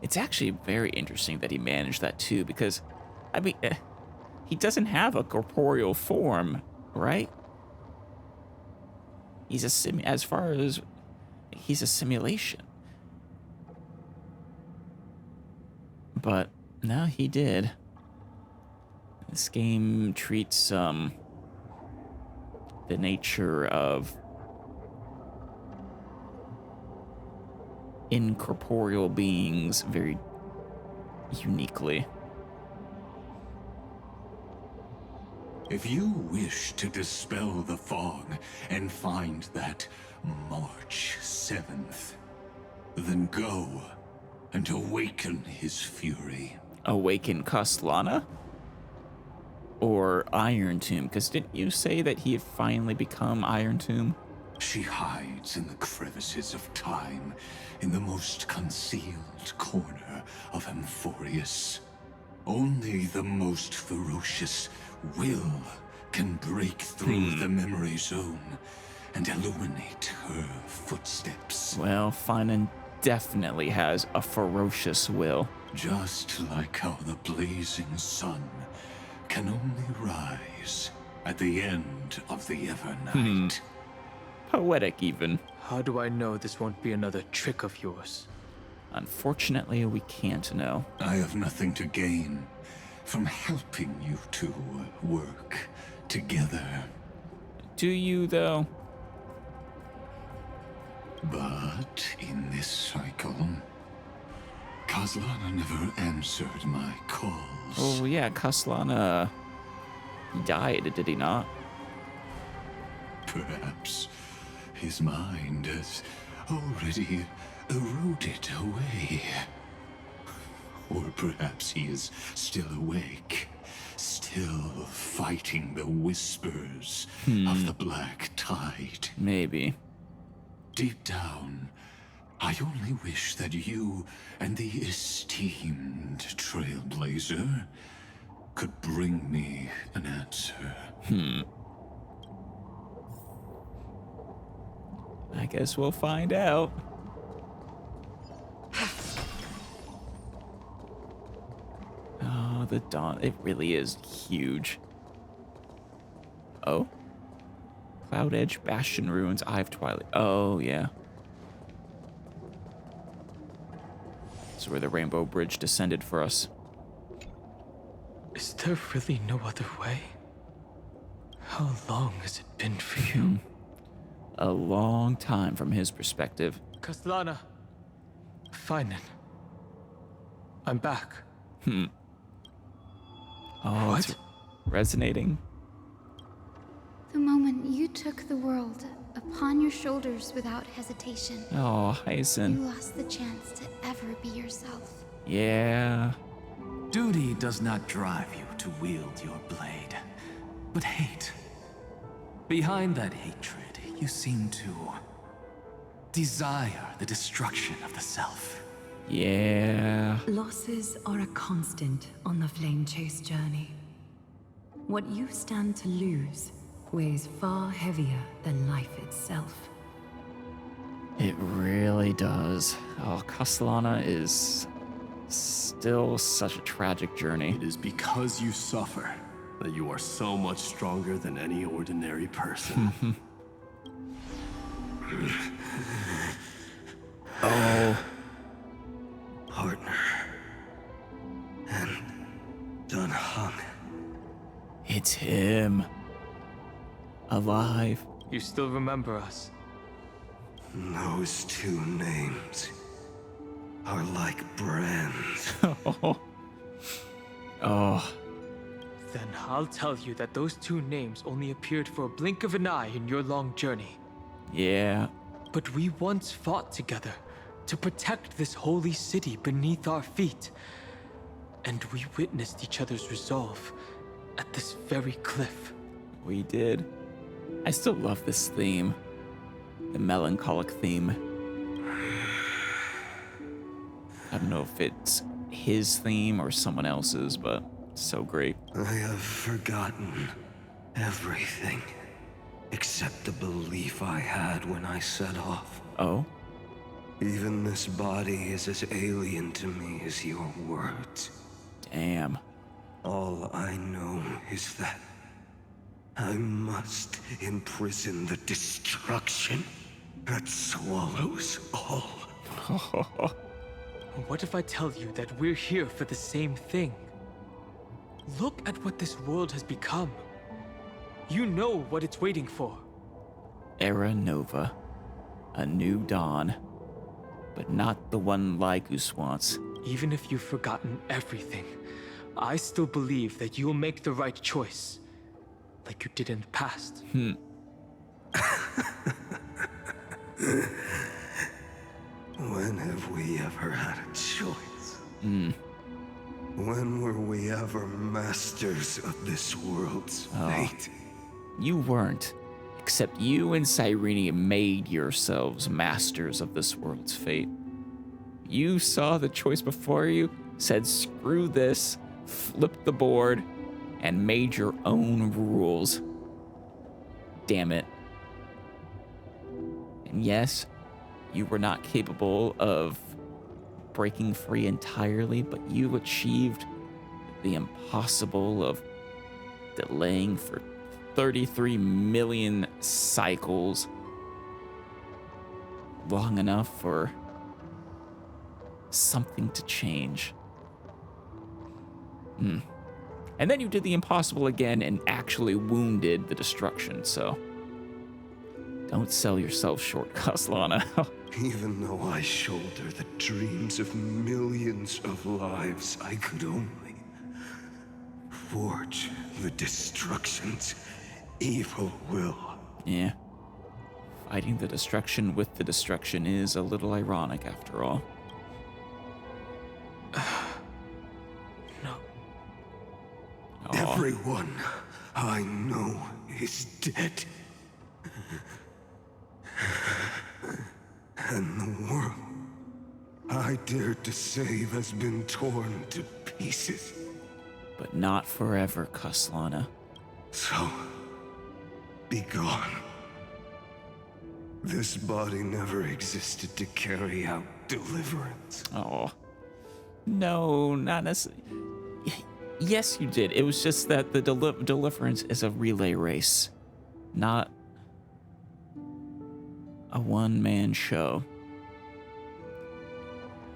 Speaker 2: It's actually very interesting that he managed that too, because, I mean, he doesn't have a corporeal form, right? He's a he's a simulation. But no, he did. This game treats the nature of incorporeal beings very uniquely.
Speaker 10: If you wish to dispel the fog and find that March 7th, then go and awaken his fury.
Speaker 2: Awaken Kozlana? Or Iron Tomb, because didn't you say that he had finally become Iron Tomb?
Speaker 10: She hides in the crevices of time, in the most concealed corner of Amphorius. Only the most ferocious will can break through the memory zone and illuminate her footsteps.
Speaker 2: Well, Finan definitely has a ferocious will.
Speaker 10: Just like how the blazing sun can only rise at the end of the Evernight.
Speaker 2: Poetic, even.
Speaker 8: How do I know this won't be another trick of yours?
Speaker 2: Unfortunately, we can't know.
Speaker 10: I have nothing to gain from helping you two work together.
Speaker 2: Do you, though?
Speaker 10: But in this cycle, Kaslana never answered my calls.
Speaker 2: Oh, yeah, Kaslana died, did he not?
Speaker 10: Perhaps his mind has already eroded away. Or perhaps he is still awake, still fighting the whispers of the Black Tide.
Speaker 2: Maybe.
Speaker 10: Deep down, I only wish that you and the esteemed Trailblazer could bring me an answer.
Speaker 2: I guess we'll find out. Oh, the dawn. It really is huge. Oh? Cloud Edge, Bastion Ruins, Eye of Twilight. Oh, yeah. That's where the Rainbow Bridge descended for us.
Speaker 8: Is there really no other way? How long has it been for you?
Speaker 2: A long time from his perspective.
Speaker 8: Kaslana. Finan. I'm back.
Speaker 2: Oh,
Speaker 8: What?
Speaker 2: it's resonating.
Speaker 5: The moment you took the world upon your shoulders without hesitation,
Speaker 2: Oh,
Speaker 5: you
Speaker 2: Hyacinth.
Speaker 5: lost the chance to ever be yourself.
Speaker 2: Yeah.
Speaker 12: Duty does not drive you to wield your blade, but hate. Behind that hatred, you seem to desire the destruction of the self.
Speaker 2: Yeah.
Speaker 13: Losses are a constant on the Flame Chase journey. What you stand to lose weighs far heavier than life itself.
Speaker 2: It really does. Oh, Kaslana is still such a tragic journey.
Speaker 14: It is because you suffer that you are so much stronger than any ordinary person.
Speaker 2: Oh.
Speaker 11: Partner. And done hung.
Speaker 2: It's him. Alive.
Speaker 8: You still remember us?
Speaker 11: Those two names are like brands.
Speaker 2: Oh.
Speaker 8: Then I'll tell you that those two names only appeared for a blink of an eye in your long journey.
Speaker 2: Yeah.
Speaker 8: But we once fought together to protect this holy city beneath our feet. And we witnessed each other's resolve at this very cliff.
Speaker 2: We did. I still love this theme. The melancholic theme. I don't know if it's his theme or someone else's, but it's so great.
Speaker 11: I have forgotten everything except the belief I had when I set off.
Speaker 2: Oh?
Speaker 11: Even this body is as alien to me as your words.
Speaker 2: Damn.
Speaker 11: All I know is that I must imprison the destruction that swallows all.
Speaker 8: What if I tell you that we're here for the same thing? Look at what this world has become. You know what it's waiting for.
Speaker 2: Era Nova. A new dawn. But not the one Lygus wants.
Speaker 8: Even if you've forgotten everything, I still believe that you'll make the right choice. Like you did in the past.
Speaker 11: When have we ever had a choice? When were we ever masters of this world's fate?
Speaker 2: You weren't. Except you and Cyrene made yourselves masters of this world's fate. You saw the choice before you, said screw this, flipped the board, and made your own rules. Damn it. And yes, you were not capable of breaking free entirely, but you achieved the impossible of delaying for 33 million cycles, long enough for something to change. And then you did the impossible again and actually wounded the destruction, so don't sell yourself short, Kaslana.
Speaker 11: Even though I shoulder the dreams of millions of lives, I could only forge the destruction's evil will.
Speaker 2: Yeah. Fighting the destruction with the destruction is a little ironic after all.
Speaker 8: No.
Speaker 11: Everyone I know is dead. And the world I dared to save has been torn to pieces.
Speaker 2: But not forever, Kaslana.
Speaker 11: So, be gone. This body never existed to carry out deliverance.
Speaker 2: Oh. No, not necessarily. Yes, you did. It was just that the deliverance is a relay race, not a one-man show.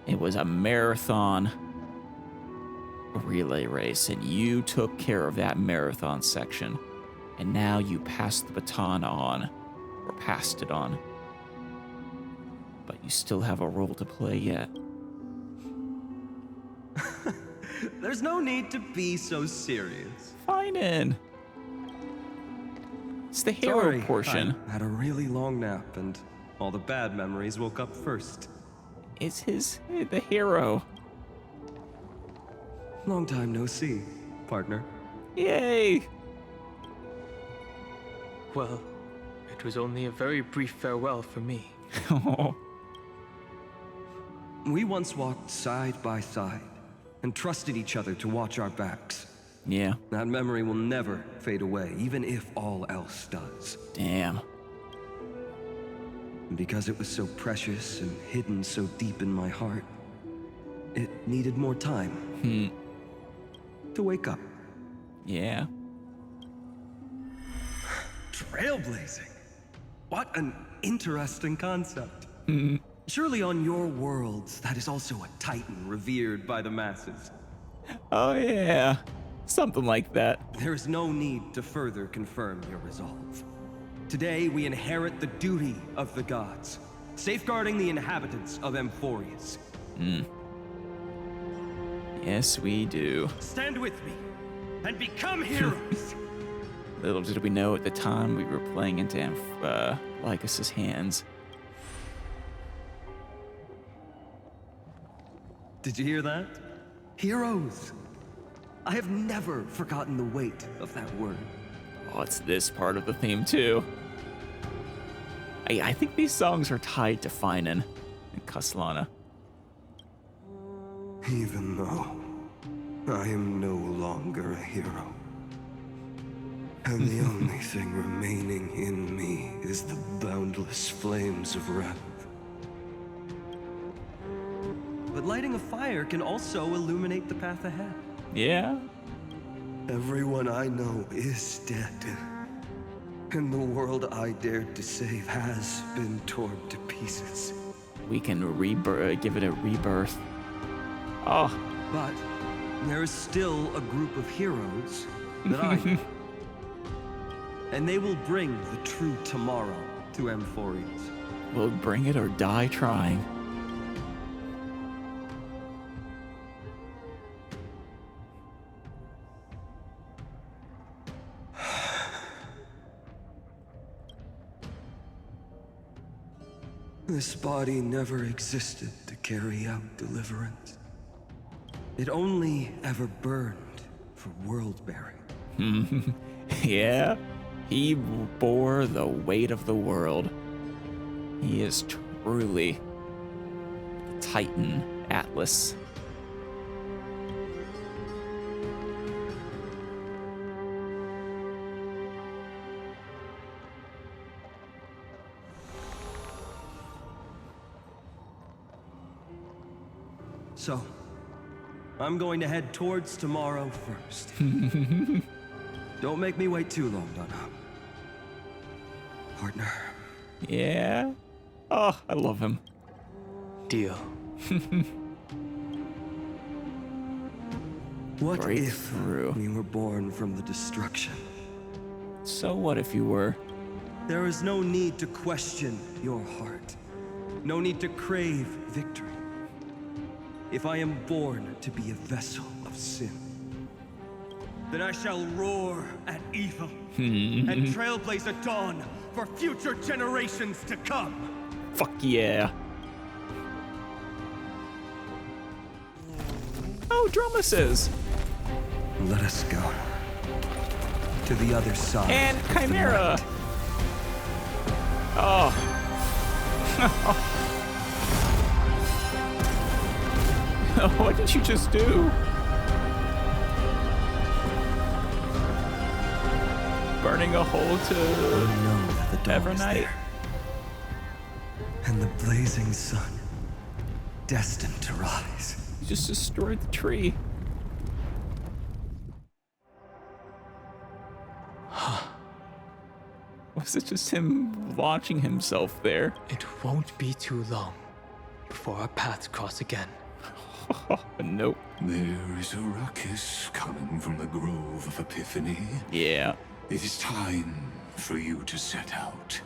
Speaker 2: It was a marathon relay race, and you took care of that marathon section. And now you passed the baton on, or passed it on. But you still have a role to play yet.
Speaker 15: There's no need to be so serious.
Speaker 2: Fine in. It's the hero portion.
Speaker 15: I had a really long nap, and all the bad memories woke up first.
Speaker 2: It's the hero.
Speaker 15: Long time no see, partner.
Speaker 2: Yay!
Speaker 8: Well, it was only a very brief farewell for me.
Speaker 15: We once walked side by side and trusted each other to watch our backs.
Speaker 2: Yeah.
Speaker 15: That memory will never fade away, even if all else does.
Speaker 2: Damn.
Speaker 15: And because it was so precious and hidden so deep in my heart, it needed more time to wake up.
Speaker 2: Yeah.
Speaker 15: Trailblazing. What an interesting concept. Surely on your worlds, that is also a titan revered by the masses.
Speaker 2: Oh yeah. Something like that.
Speaker 15: There is no need to further confirm your resolve. Today, we inherit the duty of the gods, safeguarding the inhabitants of Amphorius.
Speaker 2: Yes, we do.
Speaker 15: Stand with me, and become heroes!
Speaker 2: Little did we know at the time we were playing into Lycus's hands.
Speaker 15: Did you hear that? Heroes! I have never forgotten the weight of that word.
Speaker 2: Oh, it's this part of the theme too. I think these songs are tied to Finan and Kaslana.
Speaker 11: Even though I am no longer a hero, and the only thing remaining in me is the boundless flames of wrath.
Speaker 15: But lighting a fire can also illuminate the path ahead.
Speaker 2: Yeah.
Speaker 11: Everyone I know is dead. And the world I dared to save has been torn to pieces.
Speaker 2: We can give it a rebirth. Oh.
Speaker 15: But there is still a group of heroes that I know. And they will bring the true tomorrow to Amphorius.
Speaker 2: We'll bring it or die trying.
Speaker 11: This body never existed to carry out deliverance.
Speaker 15: it only ever burned for world-bearing.
Speaker 2: Yeah, he bore the weight of the world. He is truly Titan Atlas.
Speaker 15: So, I'm going to head towards tomorrow first. Don't make me wait too long, Donna. Partner.
Speaker 2: Yeah. Oh, I love him.
Speaker 8: Deal.
Speaker 15: What
Speaker 2: Breakthrough.
Speaker 15: if we were born from the destruction?
Speaker 2: So what if you were?
Speaker 15: There is no need to question your heart. No need to crave victory. If I am born to be a vessel of sin, then I shall roar at evil and trailblaze a dawn for future generations to come.
Speaker 2: Fuck yeah. Oh, Dromases.
Speaker 15: Let us go to the other side.
Speaker 2: And
Speaker 15: of the
Speaker 2: Chimera.
Speaker 15: night.
Speaker 2: Oh. What did you just do? Burning a hole to
Speaker 15: know that the dawn is
Speaker 2: Evernight.
Speaker 15: there. And the blazing sun, destined to rise.
Speaker 2: You just destroyed the tree. Was it just him launching himself there?
Speaker 8: It won't be too long before our paths cross again.
Speaker 2: Nope.
Speaker 10: There is a ruckus coming from the Grove of Epiphany.
Speaker 2: Yeah.
Speaker 10: It is time for you to set out,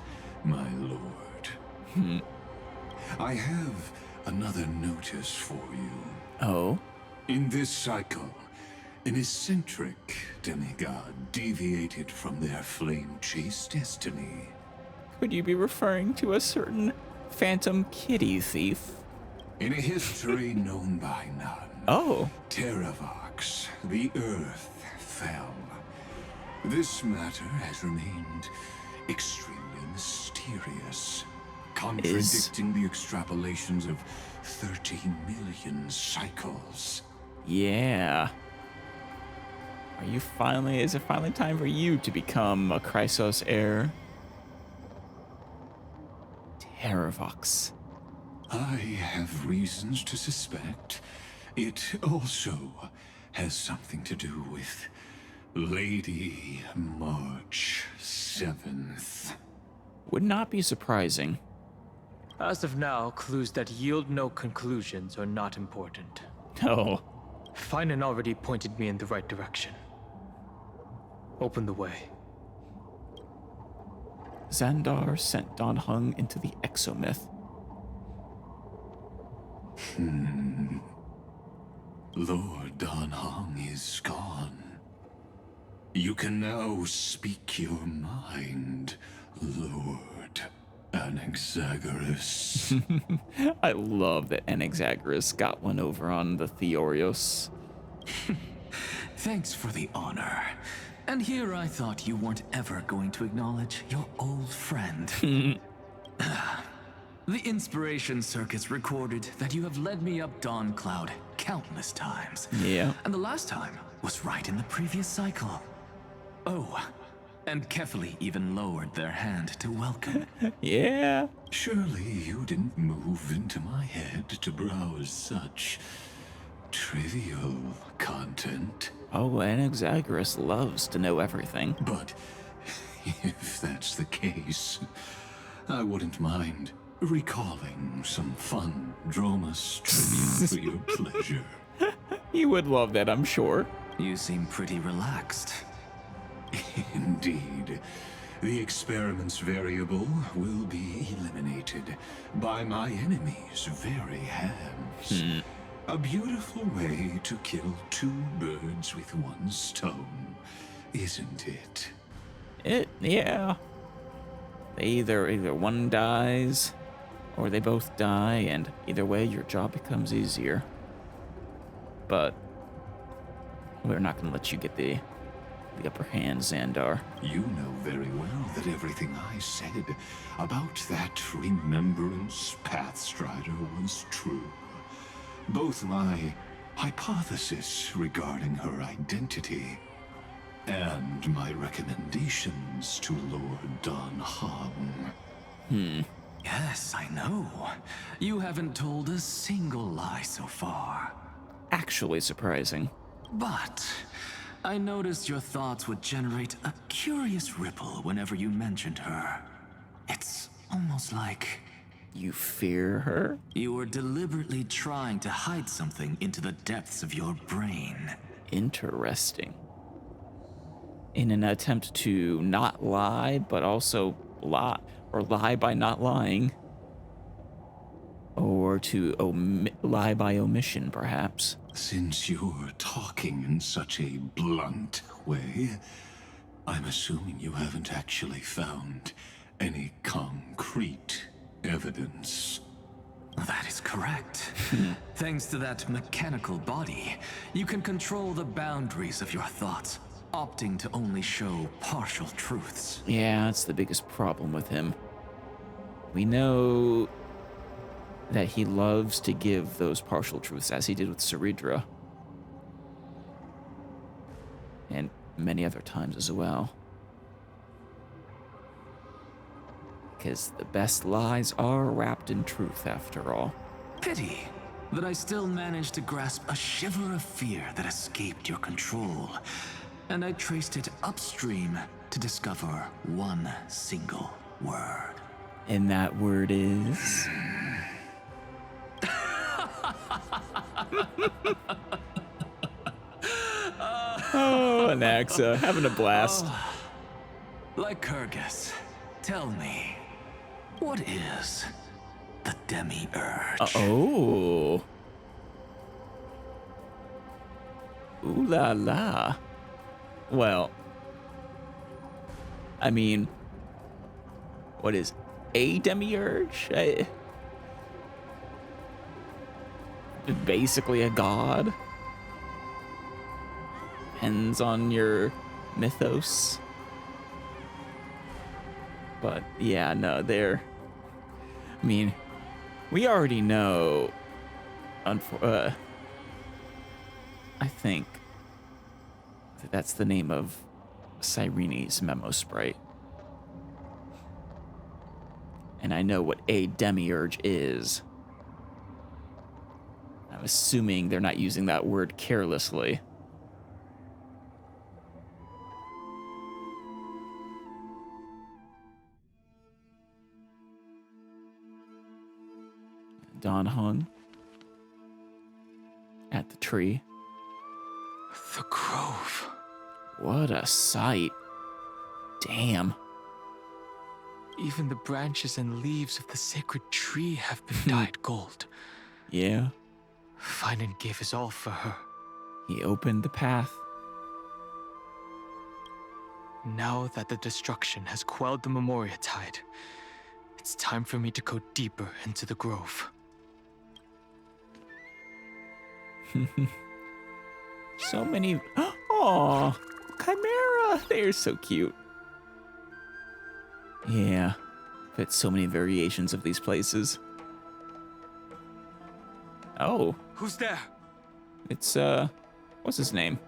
Speaker 10: my lord. I have another notice for you.
Speaker 2: Oh?
Speaker 10: In this cycle, an eccentric demigod deviated from their flame-chased destiny.
Speaker 2: Could you be referring to a certain phantom kitty thief?
Speaker 10: In a history known by none,
Speaker 2: Oh.
Speaker 10: Terravox, the earth fell. This matter has remained extremely mysterious, contradicting the extrapolations of 30 million cycles.
Speaker 2: Yeah. Is it finally time for you to become a Chrysos heir? Terravox.
Speaker 10: I have reasons to suspect it also has something to do with Lady March 7th.
Speaker 2: Would not be surprising.
Speaker 8: As of now, clues that yield no conclusions are not important.
Speaker 2: Oh.
Speaker 8: Finan already pointed me in the right direction. Open the way.
Speaker 2: Xandar sent Don Hung into the exomyth.
Speaker 10: Lord Don Hong is gone. You can now speak your mind, Lord Anaxagoras.
Speaker 2: I love that Anaxagoras got one over on the Theorios.
Speaker 12: Thanks for the honor. And here I thought you weren't ever going to acknowledge your old friend. The Inspiration Circuits recorded that you have led me up Dawn Cloud countless times.
Speaker 2: Yeah.
Speaker 12: And the last time was right in the previous cycle. Oh, and Kefali even lowered their hand to welcome.
Speaker 2: Yeah.
Speaker 10: Surely you didn't move into my head to browse such trivial content.
Speaker 2: Oh, Anaxagoras loves to know everything.
Speaker 10: But if that's the case, I wouldn't mind recalling some fun Dromas trivia for your pleasure.
Speaker 2: You would love that, I'm sure.
Speaker 12: You seem pretty relaxed.
Speaker 10: Indeed. The experiment's variable will be eliminated by my enemy's very hands. A beautiful way to kill two birds with one stone, isn't it?
Speaker 2: Yeah. They either one dies, or they both die, and either way, your job becomes easier. but we're not going to let you get the upper hand, Xandar.
Speaker 10: You know very well that everything I said about that remembrance Pathstrider was true. Both my hypothesis regarding her identity and my recommendations to Lord Don Han.
Speaker 12: Yes, I know. You haven't told a single lie so far.
Speaker 2: Actually surprising.
Speaker 12: But I noticed your thoughts would generate a curious ripple whenever you mentioned her. It's almost like...
Speaker 2: You fear her?
Speaker 12: You were deliberately trying to hide something into the depths of your brain.
Speaker 2: Interesting. In an attempt to not lie, but also lie, or lie by not lying. Or to lie by omission, perhaps.
Speaker 10: Since you're talking in such a blunt way, I'm assuming you haven't actually found any concrete evidence.
Speaker 12: That is correct. Thanks to that mechanical body, you can control the boundaries of your thoughts, opting to only show partial truths.
Speaker 2: Yeah, that's the biggest problem with him. We know that he loves to give those partial truths, as he did with Ceridra. And many other times as well. Because the best lies are wrapped in truth, after all.
Speaker 12: Pity that I still managed to grasp a shiver of fear that escaped your control, and I traced it upstream to discover one single word.
Speaker 2: And that word is... Oh, Anaxa, having a blast.
Speaker 12: Lycurgus, tell me, what is the Demiurge?
Speaker 2: Oh. Ooh la la. Well, I mean, what is a Demiurge? Basically a god. Depends on your mythos. But yeah, no, they're... I mean, we already know... I think that's the name of Cyrene's memo sprite. And I know what a Demiurge is. I'm assuming they're not using that word carelessly. Don Han at the tree.
Speaker 8: The grove.
Speaker 2: What a sight. Damn.
Speaker 8: Even the branches and leaves of the sacred tree have been dyed gold.
Speaker 2: Yeah.
Speaker 8: Finan gave his all for her.
Speaker 2: He opened the path.
Speaker 8: Now that the destruction has quelled the Memoria tide, it's time for me to go deeper into the grove.
Speaker 2: So many... Aw, Chimera! They're so cute. Yeah, but so many variations of these places. Oh.
Speaker 8: Who's there?
Speaker 2: It's, what's his name?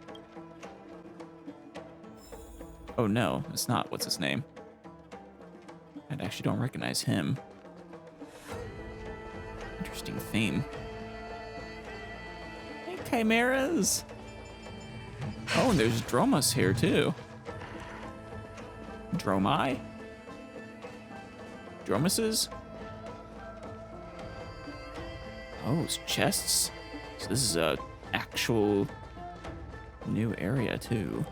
Speaker 2: Oh no, it's not. What's his name? I actually don't recognize him. Interesting theme. Hey, Chimeras! Oh, and there's Dromas here, too. Dromi? Dromases? Oh, it's chests. So this is a actual new area, too.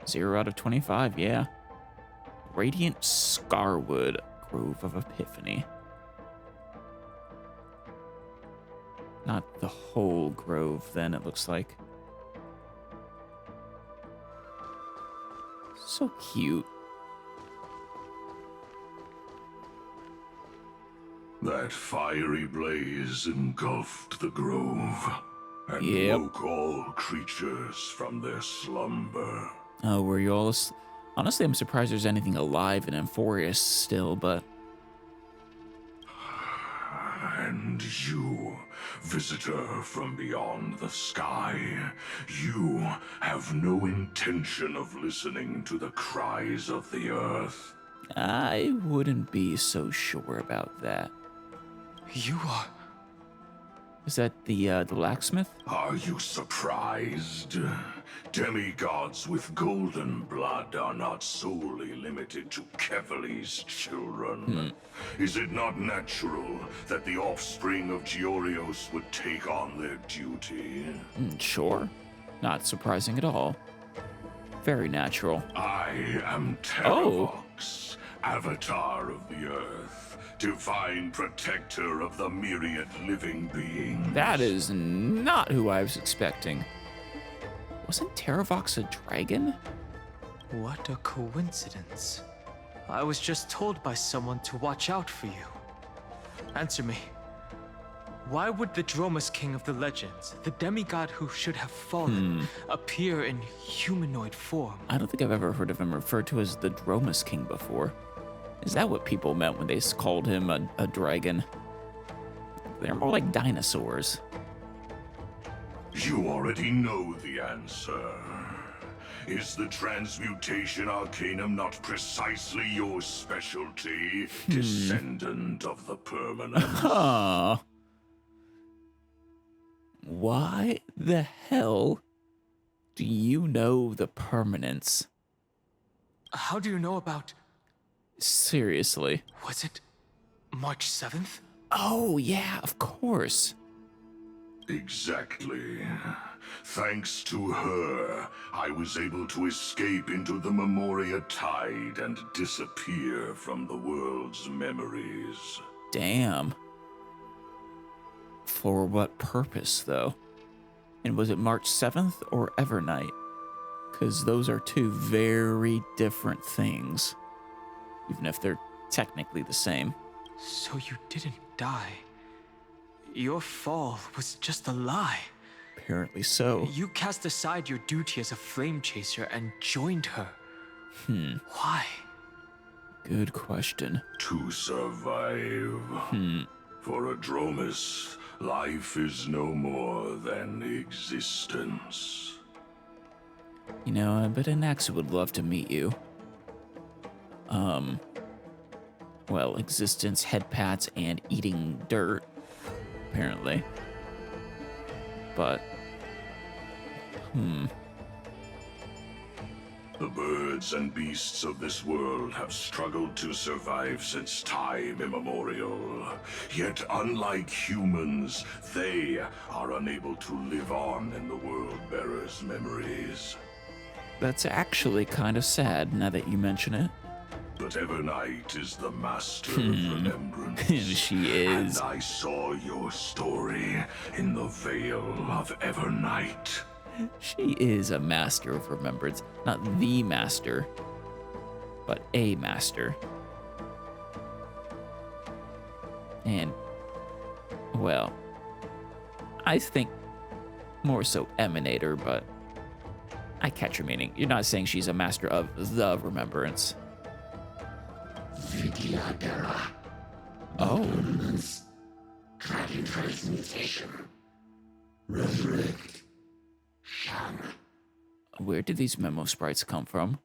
Speaker 2: 0 out of 25, yeah. Radiant Scarwood, Grove of Epiphany. Not the whole grove, then, it looks like. So cute.
Speaker 10: That fiery blaze engulfed the grove, and woke all creatures from their slumber.
Speaker 2: Oh, were you all... Honestly, I'm surprised there's anything alive in Emphorius still, but...
Speaker 10: And you, visitor from beyond the sky, you have no intention of listening to the cries of the earth.
Speaker 2: I wouldn't be so sure about that.
Speaker 8: You are...
Speaker 2: Is that the blacksmith?
Speaker 10: Are you surprised? Demigods with golden blood are not solely limited to Kevali's children. Is it not natural that the offspring of Georios would take on their duty?
Speaker 2: Sure. Not surprising at all. Very natural.
Speaker 10: I am Terravox, Avatar of the Earth, divine protector of the myriad living beings.
Speaker 2: That is not who I was expecting. Wasn't Terravox a dragon?
Speaker 8: What a coincidence. I was just told by someone to watch out for you. Answer me. Why would the Dromus King of the legends, the demigod who should have fallen, appear in humanoid form?
Speaker 2: I don't think I've ever heard of him referred to as the Dromus King before. Is that what people meant when they called him a dragon? They're more like dinosaurs.
Speaker 10: You already know the answer. Is the transmutation arcanum not precisely your specialty, descendant of the permanent?
Speaker 2: Why the hell do you know the permanence?
Speaker 8: How do you know about...
Speaker 2: Seriously.
Speaker 8: Was it March 7th?
Speaker 2: Oh, yeah, of course.
Speaker 10: Exactly. Thanks to her, I was able to escape into the Memoria Tide and disappear from the world's memories.
Speaker 2: Damn. For what purpose, though? And was it March 7th or Evernight? Because those are two very different things. Even if they're technically the same.
Speaker 8: So you didn't die. Your fall was just a lie.
Speaker 2: Apparently so.
Speaker 8: You cast aside your duty as a flame chaser and joined her. Why?
Speaker 2: Good question.
Speaker 10: To survive. For a Dromus, life is no more than existence.
Speaker 2: You know, I bet Anaxa would love to meet you. Well, existence, head pats, and eating dirt, apparently. But,
Speaker 10: The birds and beasts of this world have struggled to survive since time immemorial. Yet, unlike humans, they are unable to live on in the World-Bearer's memories.
Speaker 2: That's actually kind of sad, now that you mention it.
Speaker 10: But Evernight is the master of remembrance.
Speaker 2: She is.
Speaker 10: And I saw your story in the Veil of Evernight.
Speaker 2: She is a master of remembrance. Not the master, but a master. And, well, I think more so Emanator, but I catch your meaning. You're not saying she's a master of the remembrance. Oh.
Speaker 10: Tracking transmutation. Resurrect.
Speaker 2: Where did these memo sprites come from?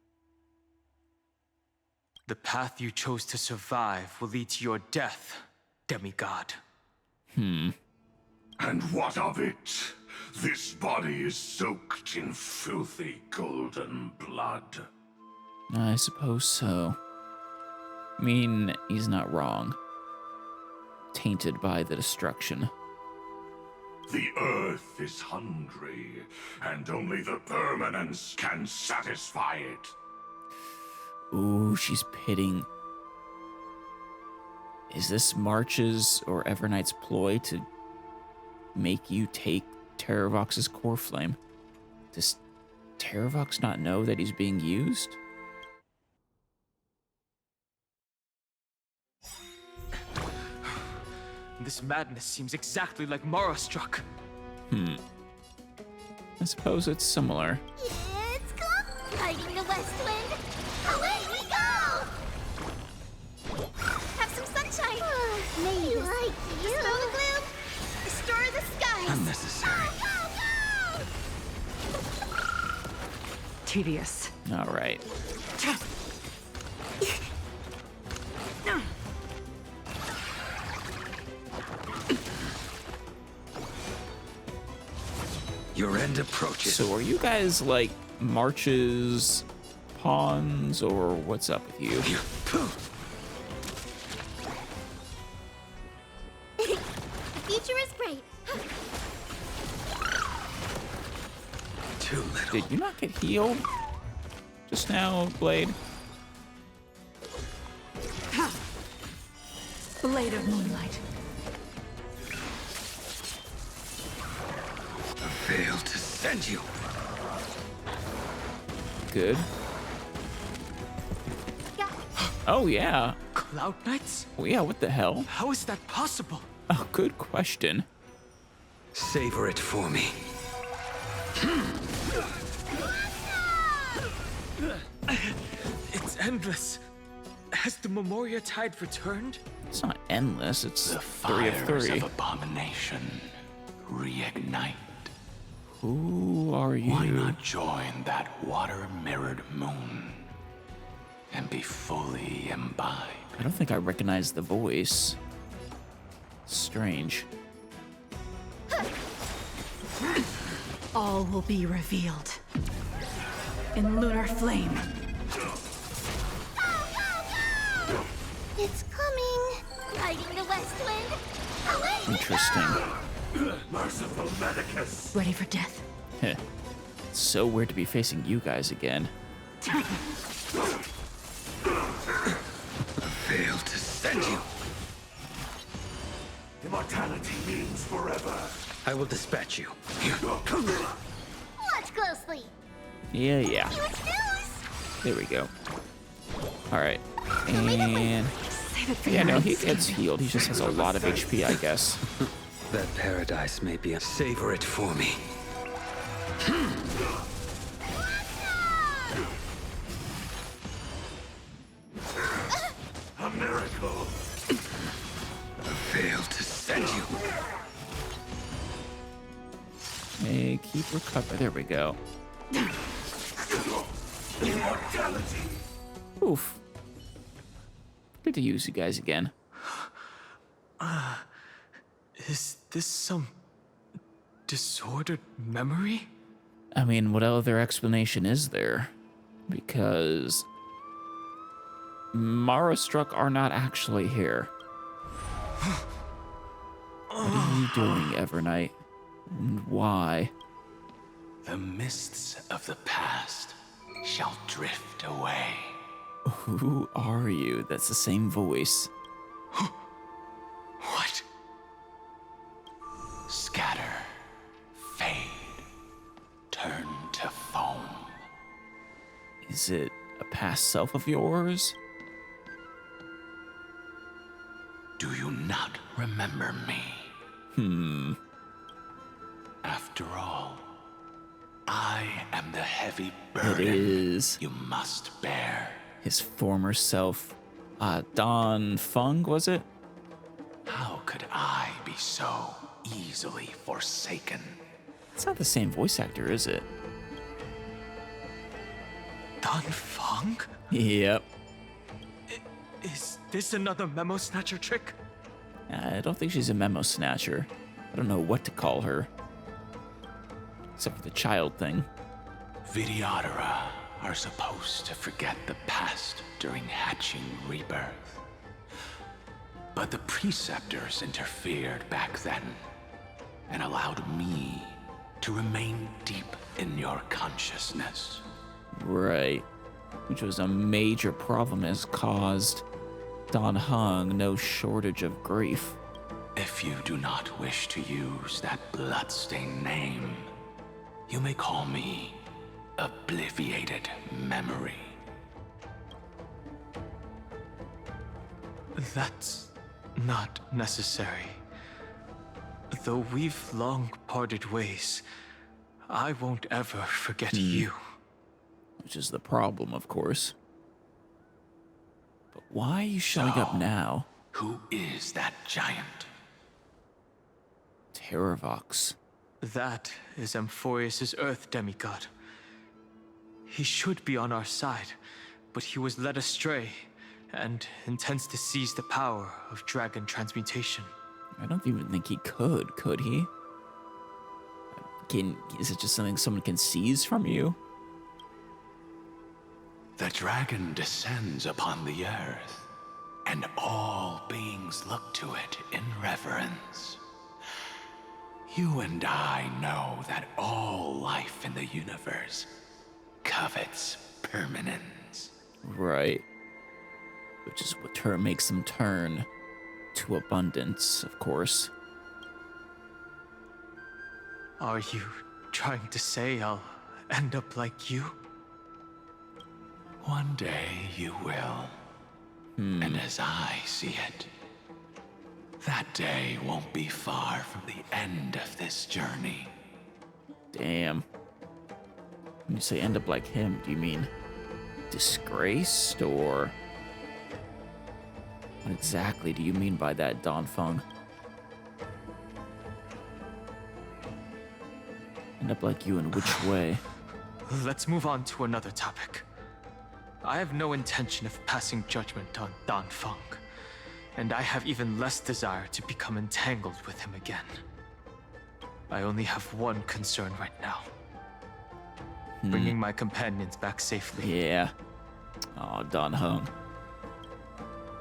Speaker 8: The path you chose to survive will lead to your death, demigod.
Speaker 10: And what of it? This body is soaked in filthy golden blood.
Speaker 2: I suppose so. I mean, he's not wrong. Tainted by the destruction.
Speaker 10: The earth is hungry, and only the permanence can satisfy it.
Speaker 2: Ooh, she's pitting. Is this March's or Evernight's ploy to make you take Terravox's core flame? Does Terravox not know that he's being used?
Speaker 8: This madness seems exactly like Mara struck.
Speaker 2: I suppose it's similar.
Speaker 5: It's come! Riding the west wind! Away we go! Have some sunshine! Maybe like you! Dispel the gloom! Restore the skies!
Speaker 12: Unnecessary.
Speaker 5: Go, go, go!
Speaker 16: Tedious.
Speaker 2: All right.
Speaker 12: Your end approaches.
Speaker 2: So are you guys like March's pawns, or what's up with you?
Speaker 5: The future is bright.
Speaker 12: Too little.
Speaker 2: Did you not get healed just now, Blade?
Speaker 16: Blade of moonlight.
Speaker 12: Failed to send you.
Speaker 2: Good. Oh, yeah.
Speaker 8: Cloud Knights?
Speaker 2: Well, yeah, what the hell?
Speaker 8: How is that possible?
Speaker 2: Oh, good question.
Speaker 12: Savor it for me.
Speaker 8: It's endless. Has the Memoria Tide returned?
Speaker 2: It's not endless, it's
Speaker 12: The
Speaker 2: 3 of
Speaker 12: fires
Speaker 2: 3.
Speaker 12: of abomination reignite.
Speaker 2: Who are you?
Speaker 12: Why not join that water-mirrored moon and be fully imbibed?
Speaker 2: I don't think I recognize the voice. Strange.
Speaker 16: All will be revealed. In lunar flame.
Speaker 5: It's coming! Riding the west wind! Away we
Speaker 2: Interesting.
Speaker 14: Merciful Medicus!
Speaker 16: Ready for death.
Speaker 2: Heh. It's so weird to be facing you guys again.
Speaker 12: Failed to send you.
Speaker 14: Immortality means forever.
Speaker 12: I will dispatch you.
Speaker 5: Watch closely!
Speaker 2: Yeah, yeah.
Speaker 5: Huge news!
Speaker 2: There we go. Alright. And... yeah, no, he gets healed. He just has a lot of HP, I guess.
Speaker 12: That paradise may be a... Savor it for me.
Speaker 14: A miracle.
Speaker 12: Failed to send you.
Speaker 2: Hey, keep recover. There we go.
Speaker 14: Immortality.
Speaker 2: Oof. Good to use you guys again.
Speaker 8: Is this some disordered memory?
Speaker 2: I mean, what other explanation is there? Because Marastruck are not actually here. What are you doing, Evernight? And why?
Speaker 12: The mists of the past shall drift away.
Speaker 2: Who are you? That's the same voice.
Speaker 12: What? Scatter, fade, turn to foam.
Speaker 2: Is it a past self of yours?
Speaker 12: Do you not remember me? After all, I am the heavy burden
Speaker 2: It is
Speaker 12: you must bear.
Speaker 2: his former self. Don Fung, was it?
Speaker 12: How could I be so easily forsaken?
Speaker 2: It's not the same voice actor, is it?
Speaker 8: Don Fung?
Speaker 2: Yep.
Speaker 8: Is this another memo snatcher trick?
Speaker 2: I don't think she's a memo snatcher. I don't know what to call her. Except for the child thing.
Speaker 12: Vidyadhara are supposed to forget the past during hatching rebirth. But the preceptors interfered back then and allowed me to remain deep in your consciousness.
Speaker 2: Right. Which was a major problem, has caused Don Hung no shortage of grief.
Speaker 12: If you do not wish to use that bloodstained name, you may call me Obliviated Memory.
Speaker 8: That's not necessary. Though we've long parted ways, I won't ever forget you.
Speaker 2: Which is the problem, of course. But why are you showing up now?
Speaker 12: Who is that giant?
Speaker 2: Terravox.
Speaker 8: That is Amphorius' Earth demigod. He should be on our side, but he was led astray and intends to seize the power of dragon transmutation.
Speaker 2: I don't even think he could he? Is it just something someone can seize from you?
Speaker 12: The dragon descends upon the earth, and all beings look to it in reverence. You and I know that all life in the universe covets permanence.
Speaker 2: Right. Which is what makes them turn to abundance, of course.
Speaker 8: Are you trying to say I'll end up like you?
Speaker 12: One day you will. And as I see it, that day won't be far from the end of this journey.
Speaker 2: Damn. When you say end up like him, do you mean disgraced, or what exactly do you mean by that, Donfeng? End up like you in which way?
Speaker 8: Let's move on to another topic. I have no intention of passing judgment on Donfeng, and I have even less desire to become entangled with him again. I only have one concern right now. Bringing my companions back safely.
Speaker 2: Yeah. Oh, Donfeng.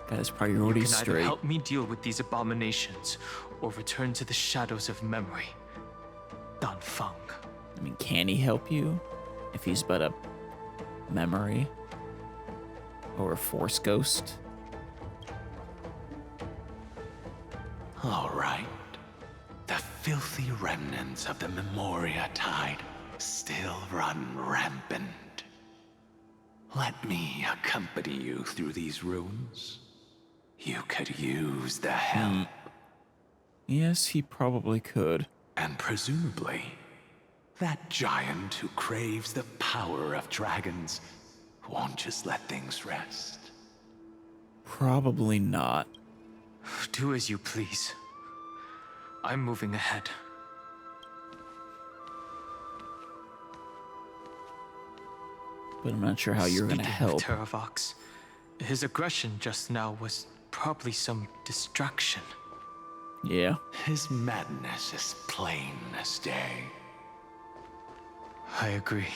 Speaker 2: Got his priorities
Speaker 8: you can
Speaker 2: straight.
Speaker 8: Either help me deal with these abominations, or return to the shadows of memory. Donfeng.
Speaker 2: I mean, can he help you if he's but a memory or a force ghost?
Speaker 12: All right. The filthy remnants of the Memoria tide still run rampant. Let me accompany you through these ruins. You could use the help.
Speaker 2: Yes, he probably could.
Speaker 12: And presumably, that giant who craves the power of dragons won't just let things rest.
Speaker 2: Probably not.
Speaker 8: Do as you please. I'm moving ahead.
Speaker 2: But I'm not sure how you're gonna help.
Speaker 8: Speaking of Terravox, his aggression just now was probably some distraction.
Speaker 2: Yeah.
Speaker 12: His madness is plain as day.
Speaker 8: I agree.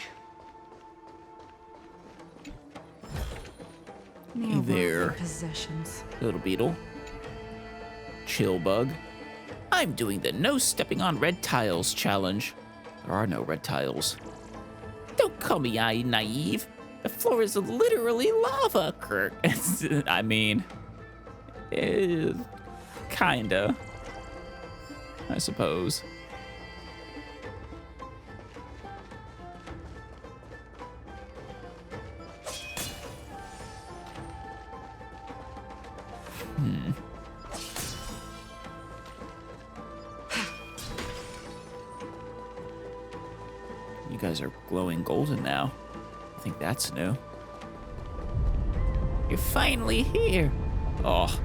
Speaker 2: Hey there,
Speaker 16: possessions.
Speaker 2: little beetle. Chill bug. I'm doing the no stepping on red tiles challenge. There are no red tiles. Don't call me naive. The floor is literally lava, Kirk. I mean, kinda. I suppose. You guys are glowing golden now. I think that's new. You're finally here. Oh.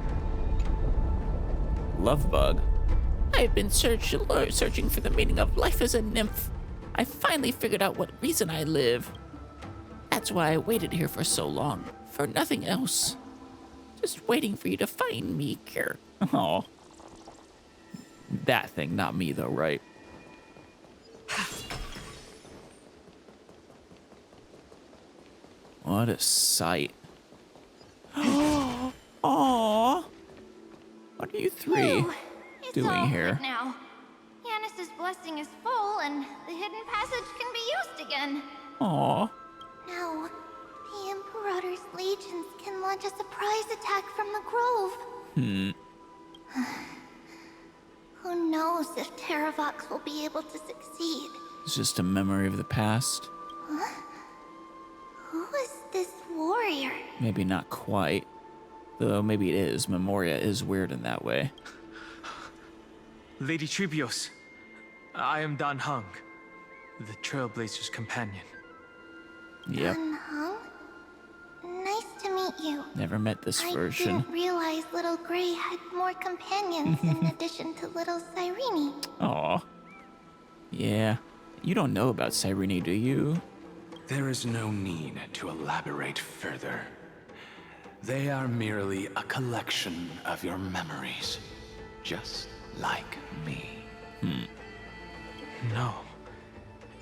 Speaker 2: Love bug. I've been searching for the meaning of life as a nymph. I finally figured out what reason I live. That's why I waited here for so long. For nothing else. Just waiting for you to find me, Kirk. Oh. That thing, not me though, right? What a sight. Aww. What are you three doing here?
Speaker 5: Now, Yanis's blessing is full, and the hidden passage can be used again.
Speaker 2: Aww.
Speaker 5: Now, the Imperator's legions can launch a surprise attack from the grove. Who knows if Terravox will be able to succeed?
Speaker 2: It's just a memory of the past.
Speaker 5: Huh? Who is this warrior?
Speaker 2: Maybe not quite. Though maybe it is. Memoria is weird in that way.
Speaker 8: Lady Tribios, I am Donfeng. the Trailblazer's companion.
Speaker 2: Yep.
Speaker 5: Hung? Nice to meet you.
Speaker 2: Never met this version.
Speaker 5: I didn't realize Little Gray had more companions in addition to Little Cyrene.
Speaker 2: Aw. Yeah. You don't know about Cyrene, do you?
Speaker 12: There is no need to elaborate further. They are merely a collection of your memories, just like me.
Speaker 8: No.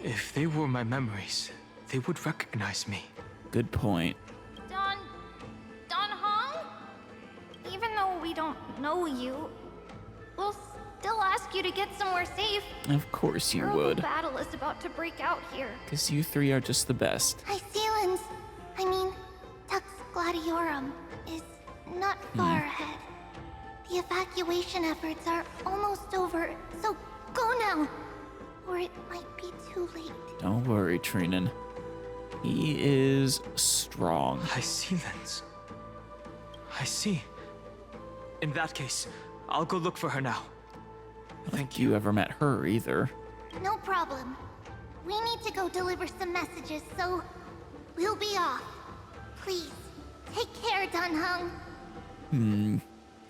Speaker 8: If they were my memories, they would recognize me.
Speaker 2: Good point.
Speaker 7: Don Hong? Even though we don't know you, we'll still ask you to get somewhere safe.
Speaker 2: Of course you
Speaker 7: Terrible
Speaker 2: would.
Speaker 7: battle is about to break out here.
Speaker 2: Because you three are just the best.
Speaker 5: Icelands, Tux Gladiorum is not far ahead. The evacuation efforts are almost over, so go now, or it might be too late.
Speaker 2: Don't worry, Trinan. He is strong.
Speaker 8: Icelands. I see. In that case, I'll go look for her now. Thank you.
Speaker 2: You ever met her either?
Speaker 5: No problem. We need to go deliver some messages, so we'll be off. Please, take care, Don Hung.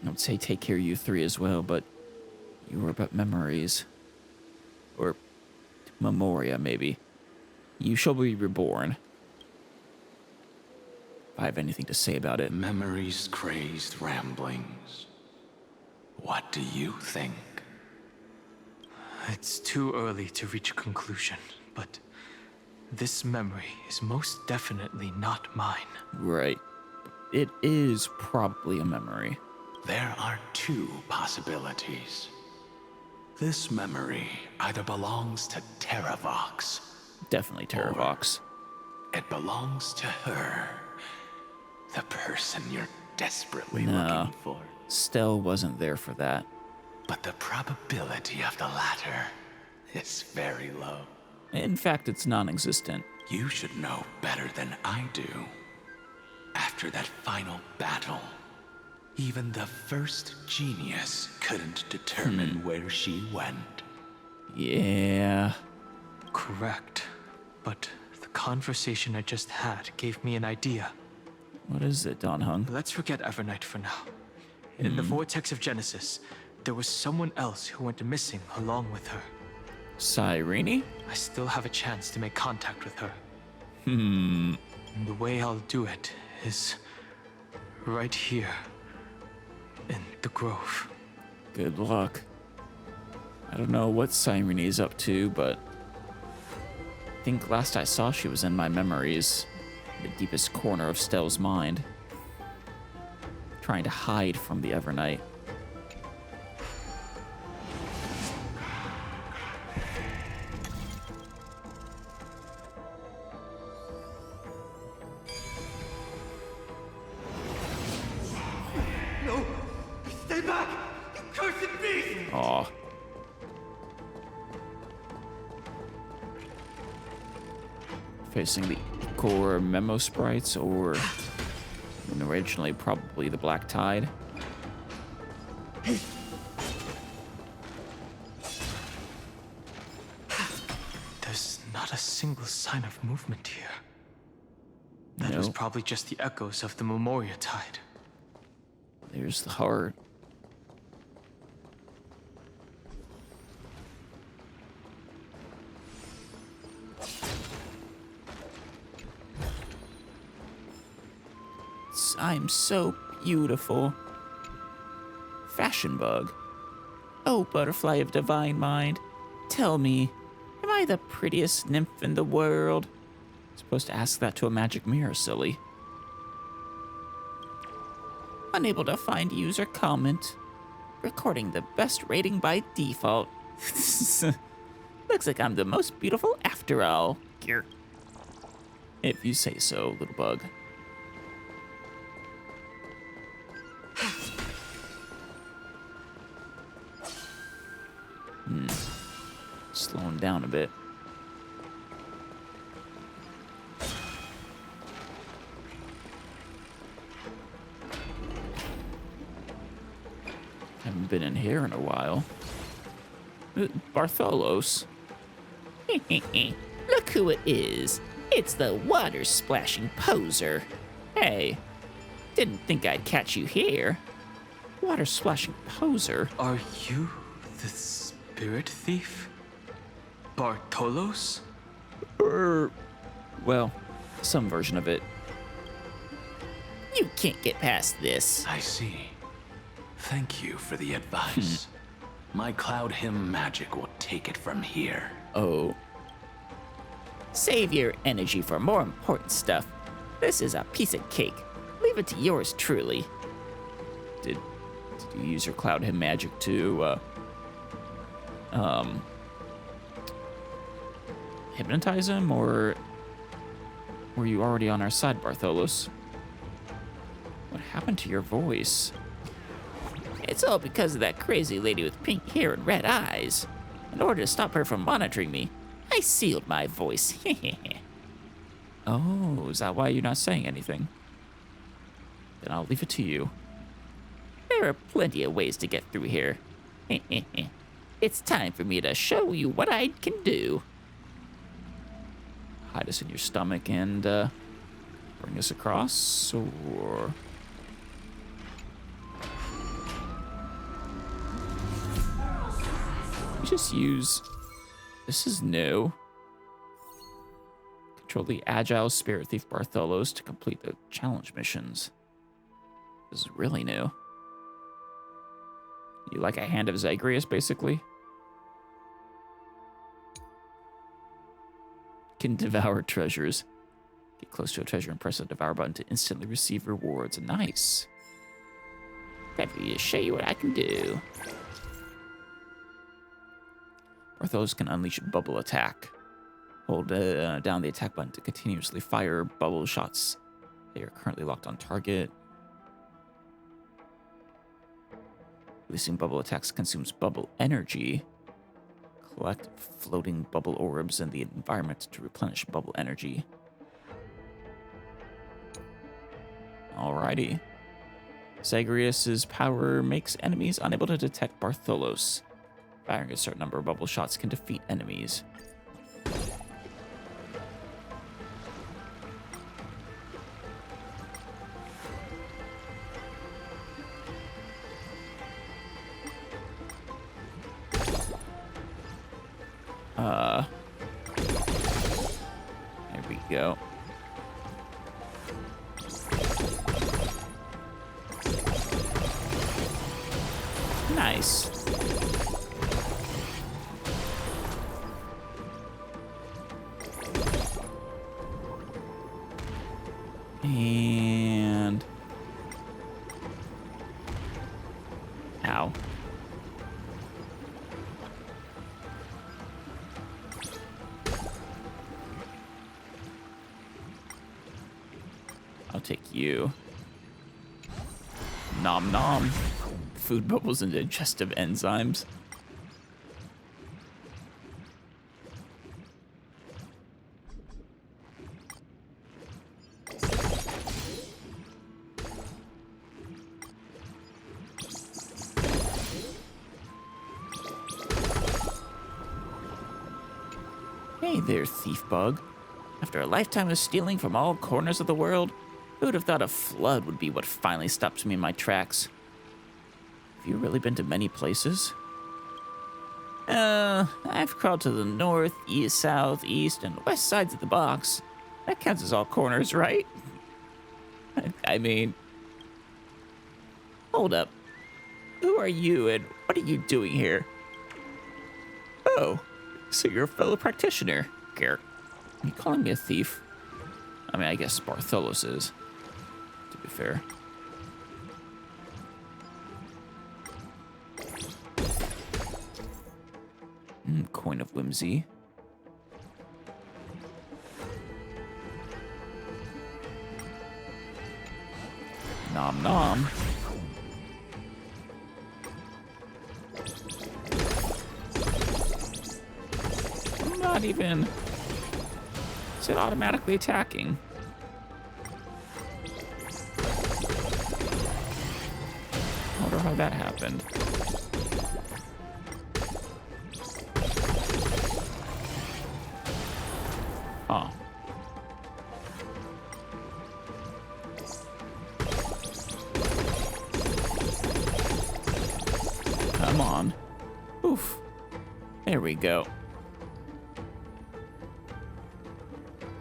Speaker 2: I would say take care of you three as well, but you were but memories. Or memoria, maybe. You shall be reborn. If I have anything to say about it.
Speaker 12: Memories, crazed ramblings. What do you think?
Speaker 8: It's too early to reach a conclusion, but this memory is most definitely not mine.
Speaker 2: Right. It is probably a memory.
Speaker 12: There are two possibilities. This memory either belongs to Terravox.
Speaker 2: Definitely Terravox.
Speaker 12: It belongs to her. The person you're desperately looking for.
Speaker 2: Stell wasn't there for that.
Speaker 12: But the probability of the latter is very low.
Speaker 2: In fact, it's non-existent.
Speaker 12: You should know better than I do. After that final battle, even the first genius couldn't determine where she went.
Speaker 2: Yeah.
Speaker 8: Correct. But the conversation I just had gave me an idea.
Speaker 2: What is it, Don Hung?
Speaker 8: Let's forget Evernight for now. In the Vortex of Genesis, there was someone else who went missing along with her.
Speaker 2: Cyrene?
Speaker 8: I still have a chance to make contact with her.
Speaker 2: Hmm.
Speaker 8: And the way I'll do it is right here in the Grove.
Speaker 2: Good luck. I don't know what Cyrene is up to, but I think last I saw she was in my memories, the deepest corner of Stell's mind, trying to hide from the Evernight.
Speaker 15: No! Stay back! You cursed beast!
Speaker 2: Aw. Facing the core memo sprites, or originally probably the Black Tide.
Speaker 8: There's not a single sign of movement here. That was probably just the echoes of the Memoria Tide.
Speaker 2: There's the heart. I'm so beautiful. Fashion bug. Oh, butterfly of divine mind, tell me, am I the prettiest nymph in the world? Supposed to ask that to a magic mirror, silly. Unable to find user comment. Recording the best rating by default. Looks like I'm the most beautiful after all. Grr. If you say so, little bug. Slowing down a bit. Haven't been in here in a while. Bartholos. Look who it is. It's the water-splashing poser. Hey, didn't think I'd catch you here. Water-splashing poser?
Speaker 8: Are you the spirit thief? Bartolos?
Speaker 2: Well, some version of it. You can't get past this.
Speaker 12: I see. Thank you for the advice. My Cloud Hymn magic will take it from here.
Speaker 2: Oh. Save your energy for more important stuff. This is a piece of cake. Leave it to yours truly. Did you use your Cloud Hymn magic to, hypnotize him, or were you already on our side, Bartholos? What happened to your voice? It's all because of that crazy lady with pink hair and red eyes. In order to stop her from monitoring me, I sealed my voice. Oh, is that why you're not saying anything? Then I'll leave it to you. There are plenty of ways to get through here. It's time for me to show you what I can do. Hide us in your stomach and bring us across, or... We just use... This is new. Control the agile spirit thief Bartholos to complete the challenge missions. This is really new. You like a hand of Zagreus, basically? Can devour treasures. Get close to a treasure and press the devour button to instantly receive rewards. Nice. Let me show you what I can do. Bartholos can unleash a bubble attack. Hold down the attack button to continuously fire bubble shots. They are currently locked on target. Releasing bubble attacks consumes bubble energy. Collect floating bubble orbs in the environment to replenish bubble energy. Alrighty. Zagreus' power makes enemies unable to detect Bartholos. Firing a certain number of bubble shots can defeat enemies. There we go. Nice. And... Ow. I'll take you. Nom nom. Food bubbles and digestive enzymes. Hey there, thief bug. After a lifetime of stealing from all corners of the world, who would have thought a flood would be what finally stops me in my tracks? Have you really been to many places? I've crawled to the north, east, south, east, and west sides of the box. That counts as all corners, right? I mean... Hold up. Who are you, and what are you doing here? Oh, so you're a fellow practitioner, Garrett. Are you calling me a thief? I mean, I guess Bartholos is, to be fair. Coin of whimsy. Nom nom. Not even... Is it automatically attacking? I wonder how that happened. Huh. Come on. Oof. There we go.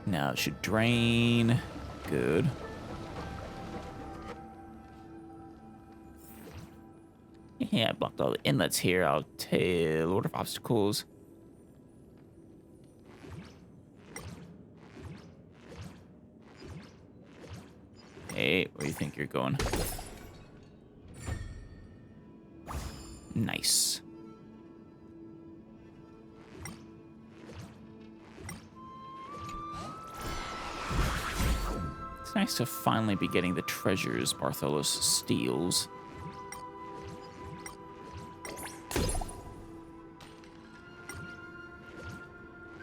Speaker 2: Now it should drain. Good. Yeah, I blocked all the inlets here. I'll tell Lord of Obstacles. Hey, where do you think you're going? Nice. It's nice to finally be getting the treasures Bartholus steals.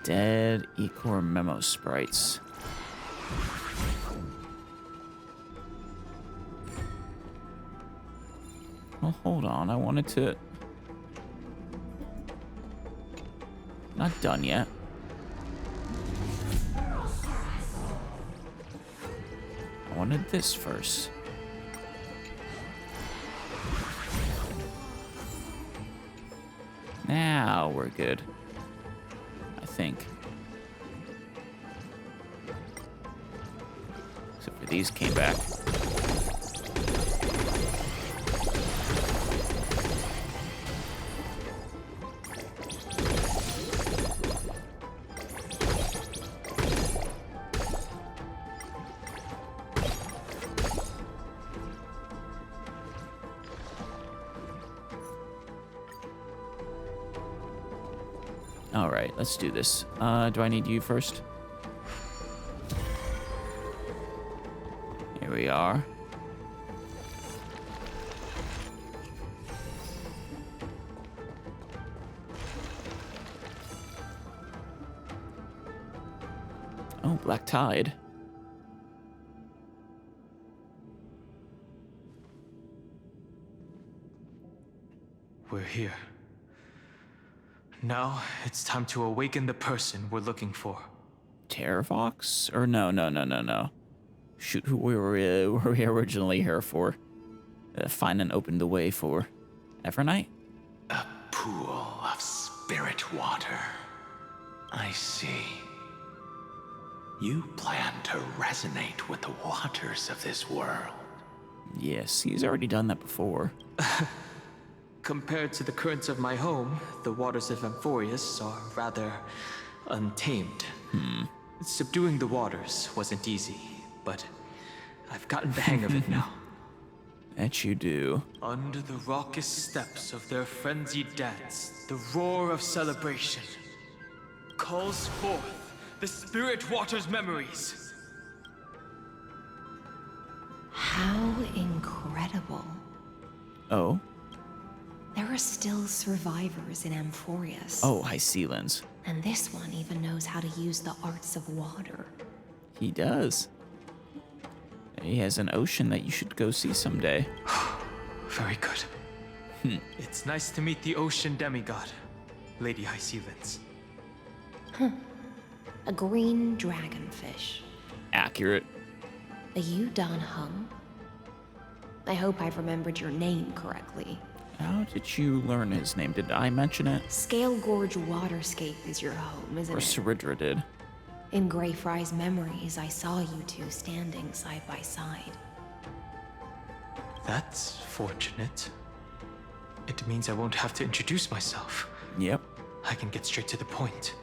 Speaker 2: Dead Ecor memo sprites. Well, hold on. I wanted to... Not done yet. I wanted this first. Now we're good. I think. Except for these came back. All right, let's do this. Do I need you first? Here we are. Oh, Black Tide.
Speaker 8: We're here. Now, it's time to awaken the person we're looking for.
Speaker 2: Terravox? Or no. Shoot, who were we originally here for? Find and open the way for Evernight?
Speaker 12: A pool of spirit water. I see. You plan to resonate with the waters of this world.
Speaker 2: Yes, he's already done that before.
Speaker 8: Compared to the currents of my home, the waters of Amphorius are rather untamed. Subduing the waters wasn't easy, but I've gotten the hang of it now.
Speaker 2: That you do.
Speaker 8: Under the raucous steps of their frenzied dance, the roar of celebration calls forth the spirit water's memories.
Speaker 3: How incredible.
Speaker 2: Oh?
Speaker 3: There are still survivors in Amphorius.
Speaker 2: Oh, High Sealands.
Speaker 3: And this one even knows how to use the arts of water.
Speaker 2: He does. He has an ocean that you should go see someday.
Speaker 8: Very good. It's nice to meet the ocean demigod, Lady High Sealands.
Speaker 3: A green dragonfish.
Speaker 2: Accurate.
Speaker 3: A Yudon Hung. I hope I've remembered your name correctly.
Speaker 2: How did you learn his name? Did I mention it?
Speaker 3: Scale Gorge Waterscape is your home, isn't
Speaker 2: Or
Speaker 3: it?
Speaker 2: Saridra did.
Speaker 3: In Greyfry's memories, I saw you two standing side by side.
Speaker 8: That's fortunate. It means I won't have to introduce myself.
Speaker 2: Yep.
Speaker 8: I can get straight to the point.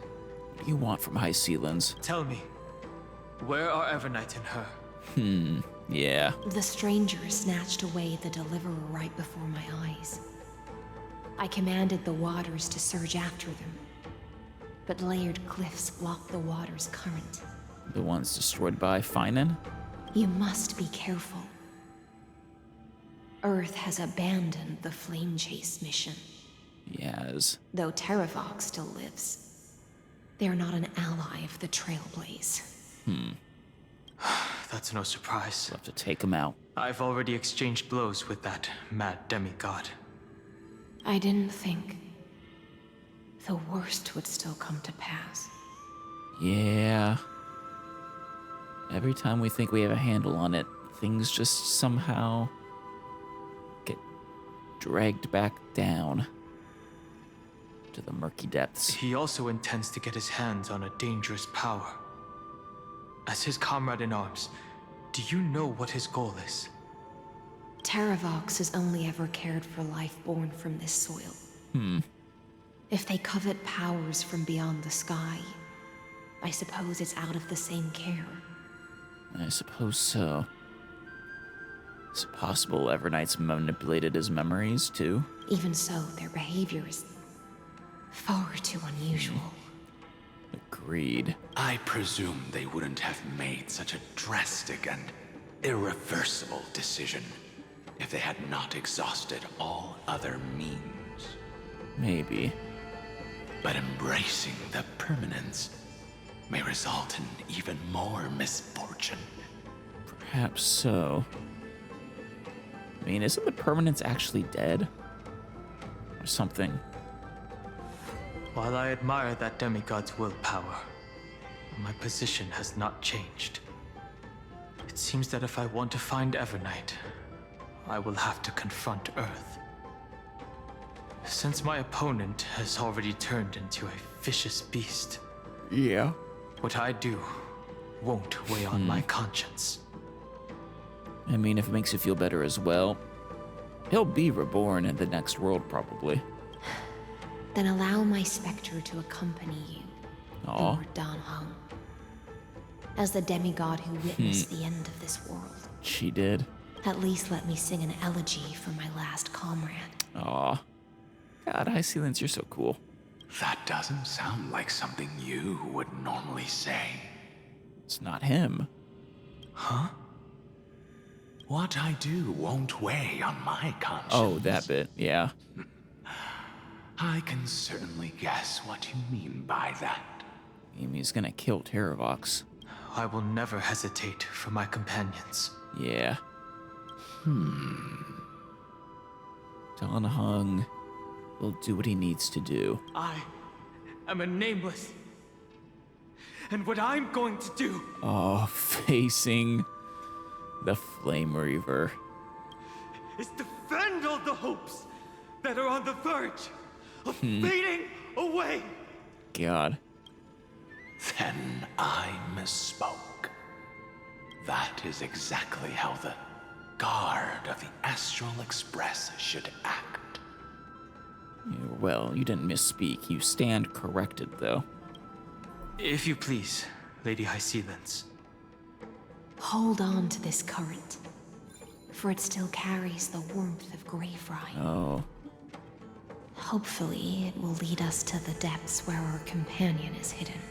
Speaker 2: What do you want from High Sealands?
Speaker 8: Tell me, where are Evernight and her?
Speaker 2: Yeah.
Speaker 3: The stranger snatched away the deliverer right before my eyes. I commanded the waters to surge after them, but layered cliffs blocked the water's current.
Speaker 2: The ones destroyed by Finan?
Speaker 3: You must be careful. Earth has abandoned the Flame Chase mission.
Speaker 2: Yes.
Speaker 3: Though Terravox still lives, they are not an ally of the Trailblaze.
Speaker 8: That's no surprise.
Speaker 2: We'll have to take him out.
Speaker 8: I've already exchanged blows with that mad demigod.
Speaker 3: I didn't think the worst would still come to pass.
Speaker 2: Yeah. Every time we think we have a handle on it, things just somehow get dragged back down to the murky depths.
Speaker 8: He also intends to get his hands on a dangerous power. As his comrade in arms, do you know what his goal is?
Speaker 3: Terravox has only ever cared for life born from this soil. If they covet powers from beyond the sky, I suppose it's out of the same care.
Speaker 2: I suppose so. Is it possible Everknight's manipulated his memories, too?
Speaker 3: Even so, their behavior is far too unusual.
Speaker 2: Agreed.
Speaker 17: I presume they wouldn't have made such a drastic and irreversible decision if they had not exhausted all other means.
Speaker 2: Maybe.
Speaker 17: But embracing the permanence may result in even more misfortune.
Speaker 2: Perhaps so. I mean, isn't the permanence actually dead? Or something?
Speaker 8: While I admire that demigod's willpower, my position has not changed. It seems that if I want to find Everknight, I will have to confront Earth. Since my opponent has already turned into a vicious beast,
Speaker 2: yeah,
Speaker 8: what I do won't weigh on my conscience.
Speaker 2: I mean, if it makes you feel better as well, he'll be reborn in the next world, probably.
Speaker 3: Then allow my specter to accompany you, Lord Danhong, as the demigod who witnessed the end of this world.
Speaker 2: She did.
Speaker 3: At least let me sing an elegy for my last comrade.
Speaker 2: Aw. God, High Ceilings, you're so cool.
Speaker 17: That doesn't sound like something you would normally say.
Speaker 2: It's not him.
Speaker 17: Huh? What I do won't weigh on my conscience.
Speaker 2: Oh, that bit, yeah.
Speaker 17: I can certainly guess what you mean by that.
Speaker 2: Amy's gonna kill Terravox.
Speaker 8: I will never hesitate for my companions.
Speaker 2: Yeah. Danhong will do what he needs to do.
Speaker 8: I am a nameless. And what I'm going to do...
Speaker 2: Oh, facing the Flame Reaver.
Speaker 8: ...is defend all the hopes that are on the verge of fading away.
Speaker 2: God.
Speaker 17: Then I misspoke. That is exactly how the guard of the Astral Express should act.
Speaker 2: Well, you didn't misspeak. You stand corrected, though.
Speaker 8: If you please, Lady High Ceilings.
Speaker 3: Hold on to this current, for it still carries the warmth of Greyfry.
Speaker 2: Oh.
Speaker 3: Hopefully, it will lead us to the depths where our companion is hidden.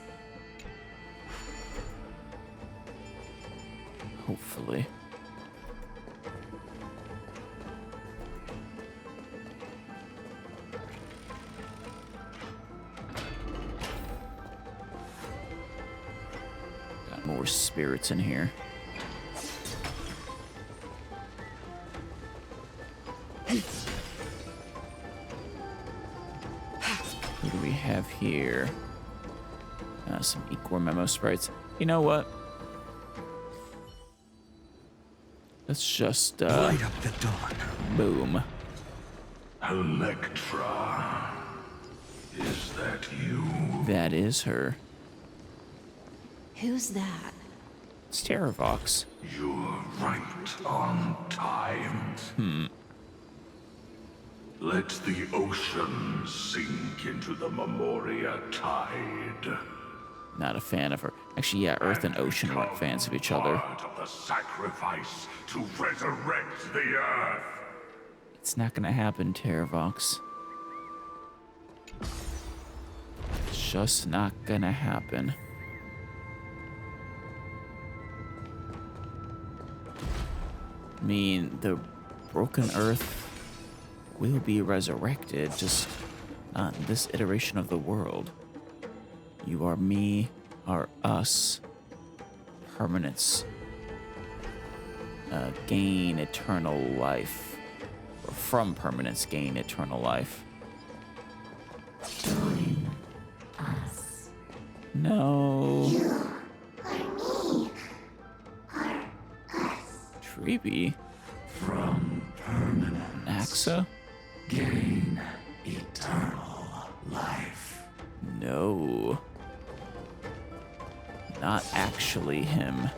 Speaker 2: Hopefully. Got more spirits in here. What do we have here? Some Equor Memo sprites. You know what? Let's just,
Speaker 11: light up the dawn.
Speaker 2: Boom.
Speaker 10: Electra. Is that you?
Speaker 2: That is her.
Speaker 3: Who's that?
Speaker 2: It's Terravox.
Speaker 10: You're right on time. Let the ocean sink into the Memoria tide.
Speaker 2: Not a fan of her. Actually, yeah, Earth and Ocean weren't fans of each other.
Speaker 10: Part of the sacrifice to resurrect the Earth.
Speaker 2: It's not gonna happen, Terravox. It's just not gonna happen. I mean, the broken Earth will be resurrected, just not in this iteration of the world. You are me, are us. Permanence. Gain eternal life. Or from permanence, gain eternal life.
Speaker 5: Join us.
Speaker 2: No.
Speaker 5: You or me?
Speaker 2: creepy.
Speaker 12: From permanence.
Speaker 2: Axa?
Speaker 12: Gain eternal life.
Speaker 2: No. Not actually him.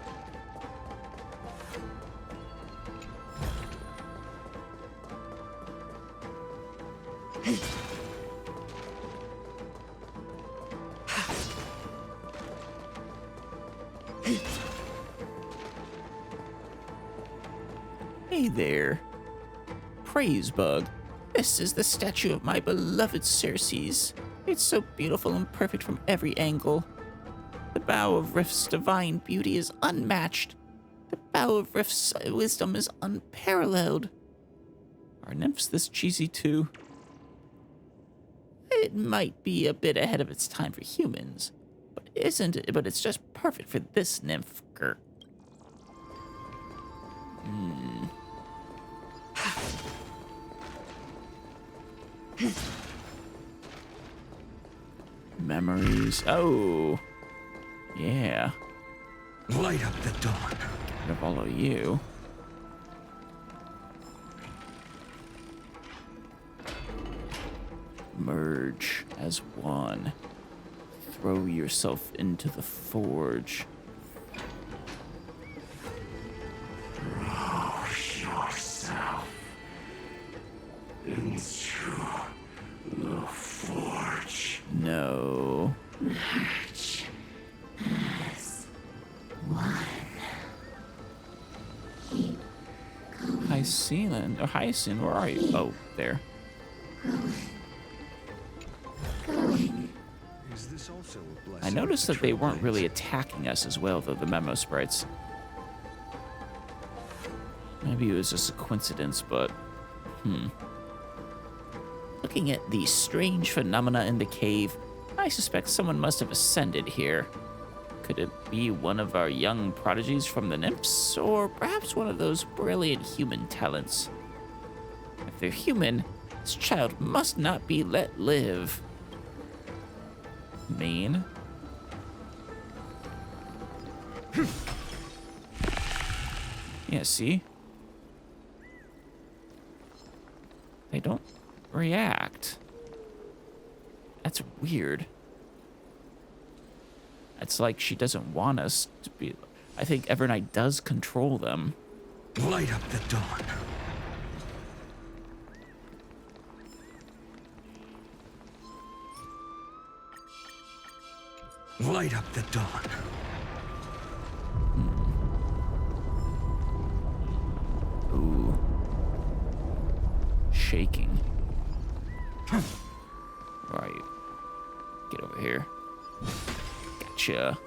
Speaker 2: Hey there. Praise bug. This is the statue of my beloved Circes. It's so beautiful and perfect from every angle. The bow of Rift's divine beauty is unmatched. The bow of Rift's wisdom is unparalleled. Are nymphs this cheesy too? It might be a bit ahead of its time for humans, but it's just perfect for this nymph. Memories. Oh. Yeah.
Speaker 15: Light up the dawn.
Speaker 2: Gonna follow you. Merge as one. Throw yourself into the forge.
Speaker 12: Throw yourself into the forge.
Speaker 2: No.
Speaker 12: Merge as one. Keep going.
Speaker 2: Hyacinth, where are you? Oh, there.
Speaker 15: Is this also a blessing?
Speaker 2: I noticed that they weren't really attacking us as well, though, the memo sprites. Maybe it was just a coincidence, but... Looking at the strange phenomena in the cave, I suspect someone must have ascended here. Could it be one of our young prodigies from the nymphs, or perhaps one of those brilliant human talents? If they're human, this child must not be let live. Mean? Yeah, see? They don't react. That's weird. It's like she doesn't want us to be... I think Evernight does control them.
Speaker 15: Light up the dawn. Light up the dawn.
Speaker 2: Ooh. Shaking. Right. Get over here. Gotcha.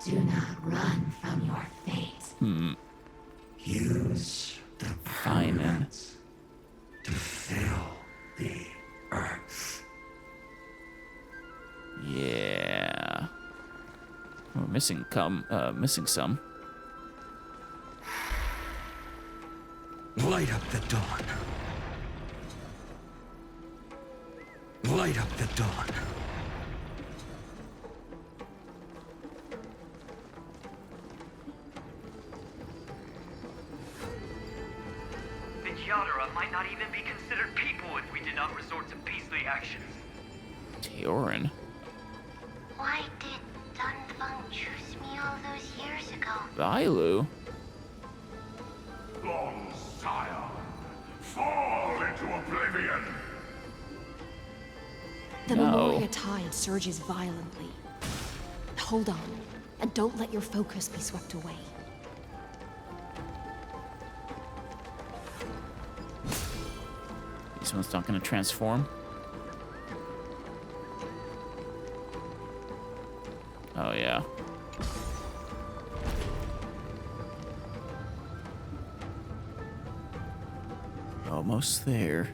Speaker 12: Do not run from your fate. Use the permanence to fill the earth.
Speaker 2: Yeah. We're missing some.
Speaker 15: Light up the dawn. Light up the dawn.
Speaker 18: The Yadara might not even be considered people if we did not resort to beastly actions.
Speaker 2: Teorin.
Speaker 5: Why did Dunfeng choose me all those years ago?
Speaker 2: Vailu.
Speaker 12: Long scion, fall into oblivion.
Speaker 3: The
Speaker 2: No.
Speaker 3: Memoria tide surges violently. Hold on, and don't let your focus be swept away.
Speaker 2: This one's not gonna transform. Oh yeah. Almost there.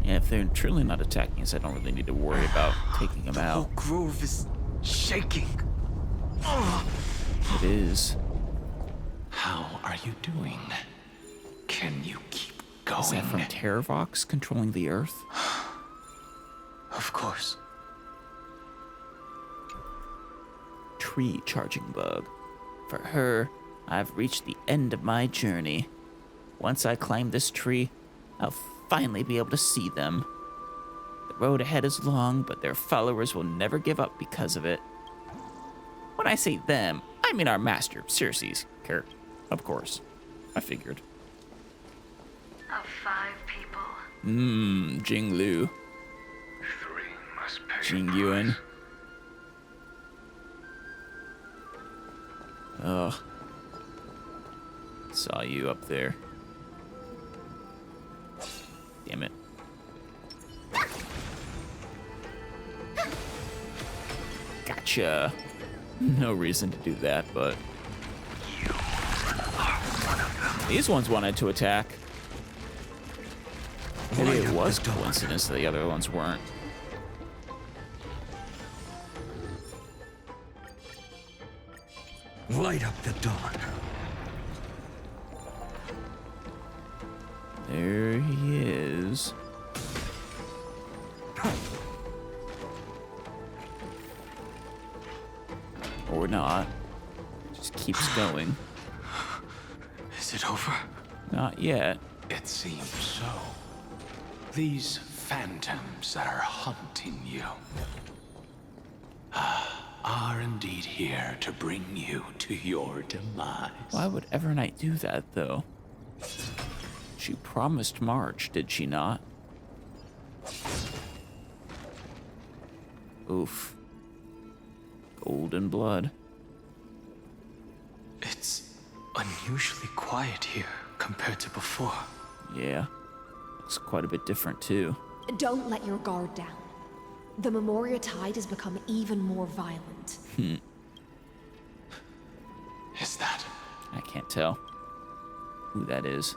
Speaker 2: Yeah, if they're truly not attacking us, I don't really need to worry about taking them out.
Speaker 18: The whole grove is shaking.
Speaker 2: It is.
Speaker 17: How are you doing? Can you keep going?
Speaker 2: Is that from Terravox controlling the Earth?
Speaker 18: A
Speaker 12: Of course.
Speaker 2: Tree charging bug. For her, I've reached the end of my journey. Once I climb this tree, I'll finally be able to see them. The road ahead is long, but their followers will never give up because of it. When I say them, I mean our master, Circe's character. Of course. I figured.
Speaker 18: Of 5 people.
Speaker 2: Jinglu.
Speaker 18: 3 must pay.
Speaker 2: Jingyuan. Oh. Saw you up there. Damn it. Gotcha. No reason to do that, but... These ones wanted to attack. Maybe it was coincidence that the other ones weren't.
Speaker 15: Light up the dawn.
Speaker 2: There he is. Or not. Just keeps going.
Speaker 12: Is it over?
Speaker 2: Not yet.
Speaker 17: It seems so. These phantoms that are haunting you are indeed here to bring you to your demise.
Speaker 2: Why would Evernight do that, though? She promised March, did she not? Oof. Golden blood.
Speaker 8: It's unusually quiet here compared to before.
Speaker 2: Yeah. Looks quite a bit different, too.
Speaker 3: Don't let your guard down. The Memoria tide has become even more violent.
Speaker 17: Is that?
Speaker 2: I can't tell who that is.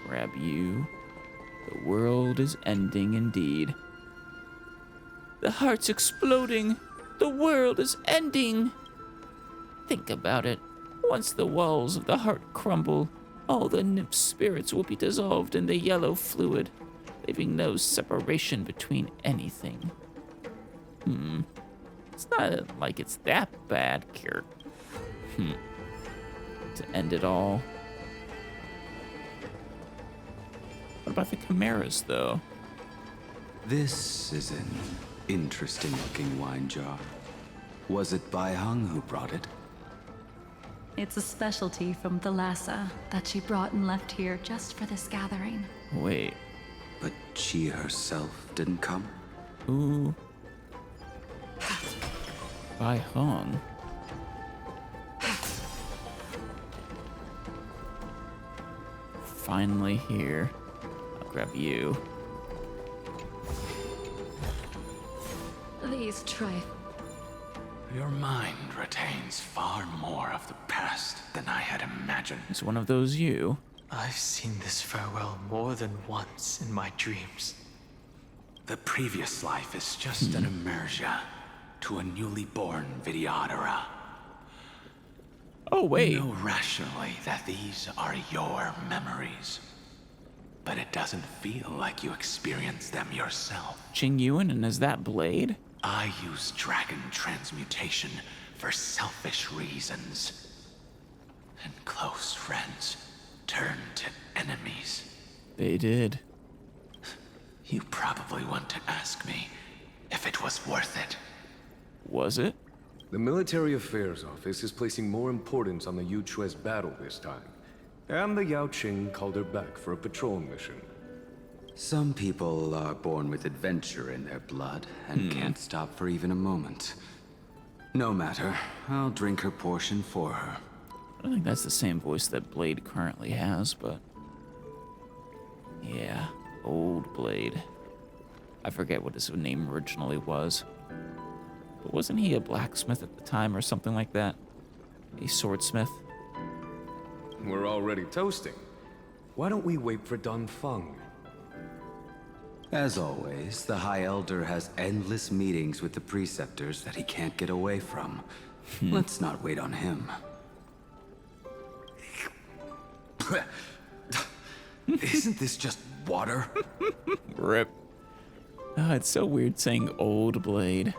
Speaker 2: Grab you. The world is ending indeed. The heart's exploding. The world is ending. Think about it. Once the walls of the heart crumble, all the nymph spirits will be dissolved in the yellow fluid, leaving no separation between anything. It's not like it's that bad, Kirt. To end it all. What about the chimeras, though?
Speaker 19: This is an interesting-looking wine jar. Was it Baihang who brought it?
Speaker 1: It's a specialty from Thalassa that she brought and left here just for this gathering.
Speaker 2: Wait.
Speaker 19: But she herself didn't come?
Speaker 2: Who? Baihang. Finally here. I'll grab you.
Speaker 1: These
Speaker 17: Your mind retains far more of the past than I had imagined.
Speaker 2: Is one of those you?
Speaker 8: I've seen this farewell more than once in my dreams.
Speaker 17: The previous life is just an immersia to a newly born Vidyadhara.
Speaker 2: Oh, wait.
Speaker 17: You know rationally that these are your memories, but it doesn't feel like you experienced them yourself.
Speaker 2: Jingyuan, and is that Blade?
Speaker 17: I use dragon transmutation for selfish reasons. And close friends turn to enemies.
Speaker 2: They did.
Speaker 17: You probably want to ask me if it was worth it.
Speaker 2: Was it?
Speaker 20: The Military Affairs Office is placing more importance on the Yuchue's battle this time. And the Yaoqing called her back for a patrol mission.
Speaker 19: Some people are born with adventure in their blood and can't stop for even a moment. No matter, I'll drink her portion for her.
Speaker 2: I don't think that's the same voice that Blade currently has, but... yeah, old Blade. I forget what his name originally was. But wasn't he a blacksmith at the time or something like that? A swordsmith?
Speaker 20: We're already toasting. Why don't we wait for Don Feng?
Speaker 19: As always, the High Elder has endless meetings with the preceptors that he can't get away from. Let's not wait on him. Isn't this just water?
Speaker 2: Rip. Oh, it's so weird saying old blade.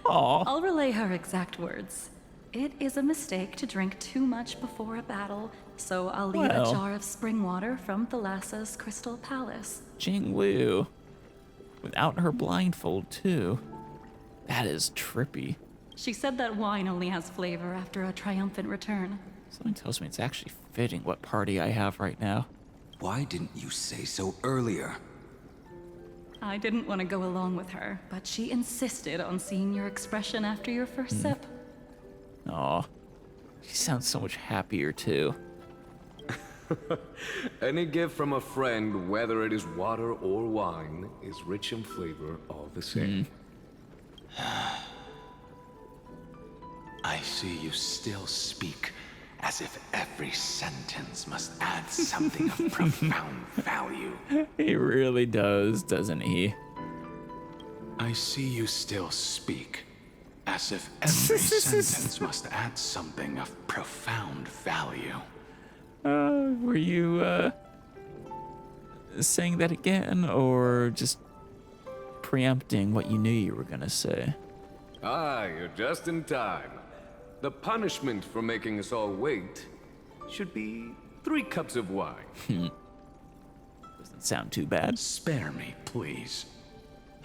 Speaker 2: Aw.
Speaker 21: I'll relay her exact words. It is a mistake to drink too much before a battle, so I'll leave a jar of spring water from Thalassa's Crystal Palace.
Speaker 2: Jinglu. Without her blindfold, too. That is trippy.
Speaker 21: She said that wine only has flavor after a triumphant return.
Speaker 2: Something tells me it's actually fitting what party I have right now.
Speaker 19: Why didn't you say so earlier?
Speaker 21: I didn't want to go along with her, but she insisted on seeing your expression after your first sip.
Speaker 2: Aw. She sounds so much happier, too.
Speaker 20: Any gift from a friend, whether it is water or wine, is rich in flavor all the same.
Speaker 17: I see you still speak as if every sentence must add something of profound value.
Speaker 2: He really does, doesn't he?
Speaker 17: I see you still speak as if every sentence must add something of profound value.
Speaker 2: Were you, saying that again, or just preempting what you knew you were gonna say?
Speaker 20: Ah, you're just in time. The punishment for making us all wait should be 3 cups of wine.
Speaker 2: Doesn't sound too bad.
Speaker 17: Spare me, please.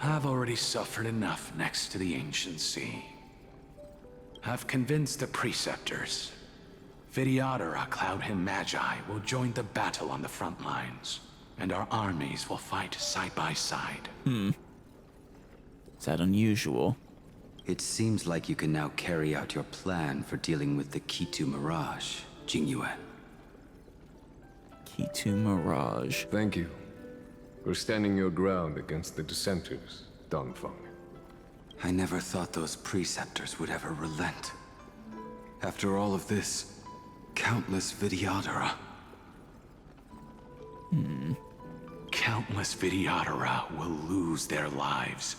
Speaker 17: I've already suffered enough next to the ancient sea. I've convinced the preceptors. Vidyadhara Cloudhim Magi will join the battle on the front lines, and our armies will fight side by side.
Speaker 2: Is that unusual?
Speaker 19: It seems like you can now carry out your plan for dealing with the Kitu Mirage, Jingyue.
Speaker 2: Kitu Mirage.
Speaker 20: Thank you for standing your ground against the dissenters, Dongfeng.
Speaker 19: I never thought those preceptors would ever relent. After all of this, countless Vidyadhara.
Speaker 17: Countless Vidyadhara will lose their lives,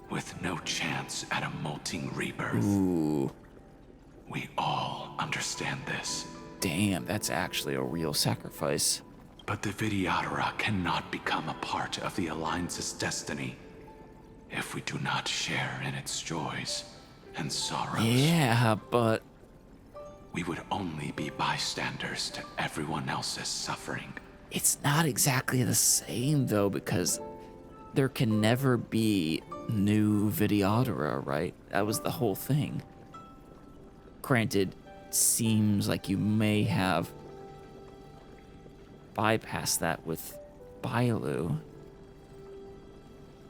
Speaker 17: with no chance at a molting rebirth.
Speaker 2: Ooh.
Speaker 17: We all understand this.
Speaker 2: Damn, that's actually a real sacrifice.
Speaker 17: But the Vidyadhara cannot become a part of the Alliance's destiny if we do not share in its joys and sorrows.
Speaker 2: Yeah, but...
Speaker 17: we would only be bystanders to everyone else's suffering.
Speaker 2: It's not exactly the same, though, because there can never be new Vidyadhara, right? That was the whole thing. Granted, seems like you may have bypassed that with Bailu,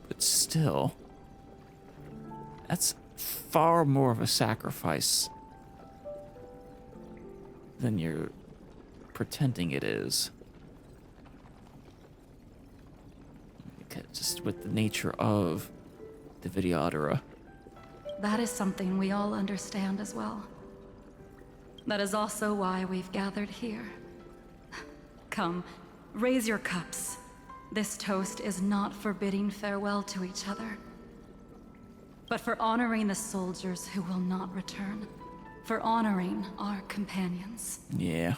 Speaker 2: but still, that's far more of a sacrifice than you're pretending it is. Just with the nature of the Vidyadhara.
Speaker 21: That is something we all understand as well. That is also why we've gathered here. Come, raise your cups. This toast is not for bidding farewell to each other, but for honoring the soldiers who will not return, for honoring our companions.
Speaker 2: Yeah.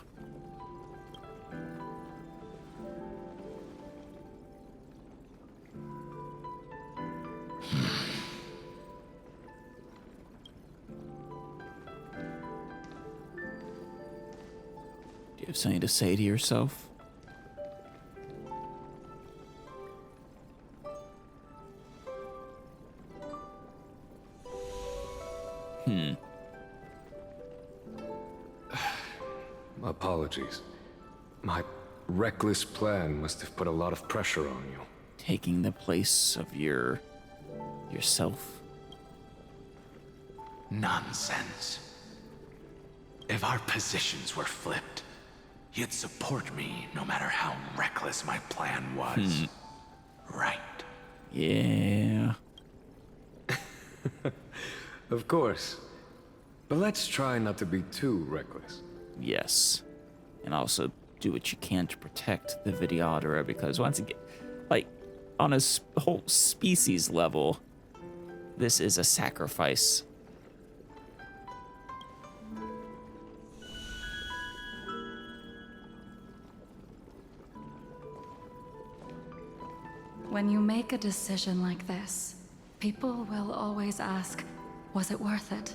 Speaker 2: Do you have something to say to yourself?
Speaker 20: Apologies. My reckless plan must have put a lot of pressure on you.
Speaker 2: Taking the place of yourself?
Speaker 17: Nonsense. If our positions were flipped, you'd support me no matter how reckless my plan was. Right?
Speaker 2: Yeah.
Speaker 20: Of course. But let's try not to be too reckless.
Speaker 2: Yes. And also do what you can to protect the Vidyadhara, because once again, Like, on a whole species level, this is a sacrifice.
Speaker 21: When you make a decision like this, people will always ask, was it worth it?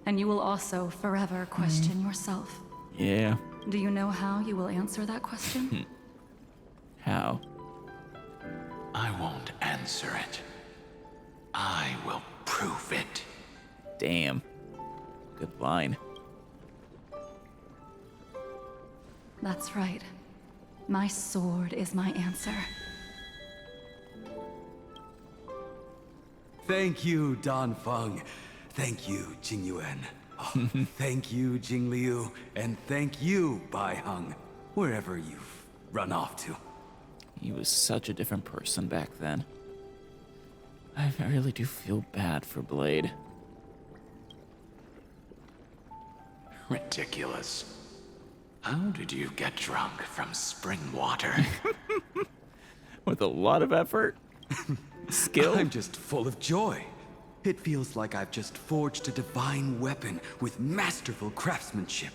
Speaker 21: And you will also forever question yourself.
Speaker 2: Yeah.
Speaker 21: Do you know how you will answer that question?
Speaker 2: How?
Speaker 17: I won't answer it. I will prove it.
Speaker 2: Damn. Good line.
Speaker 21: That's right. My sword is my answer.
Speaker 19: Thank you, Dan Feng. Thank you, Jing Yuan. Oh, thank you, Jing Liu. And thank you, Bai Heng, wherever you've run off to.
Speaker 2: He was such a different person back then. I really do feel bad for Blade.
Speaker 17: Ridiculous. How did you get drunk from spring water?
Speaker 2: With a lot of effort. Skill?
Speaker 19: I'm just full of joy. It feels like I've just forged a divine weapon with masterful craftsmanship.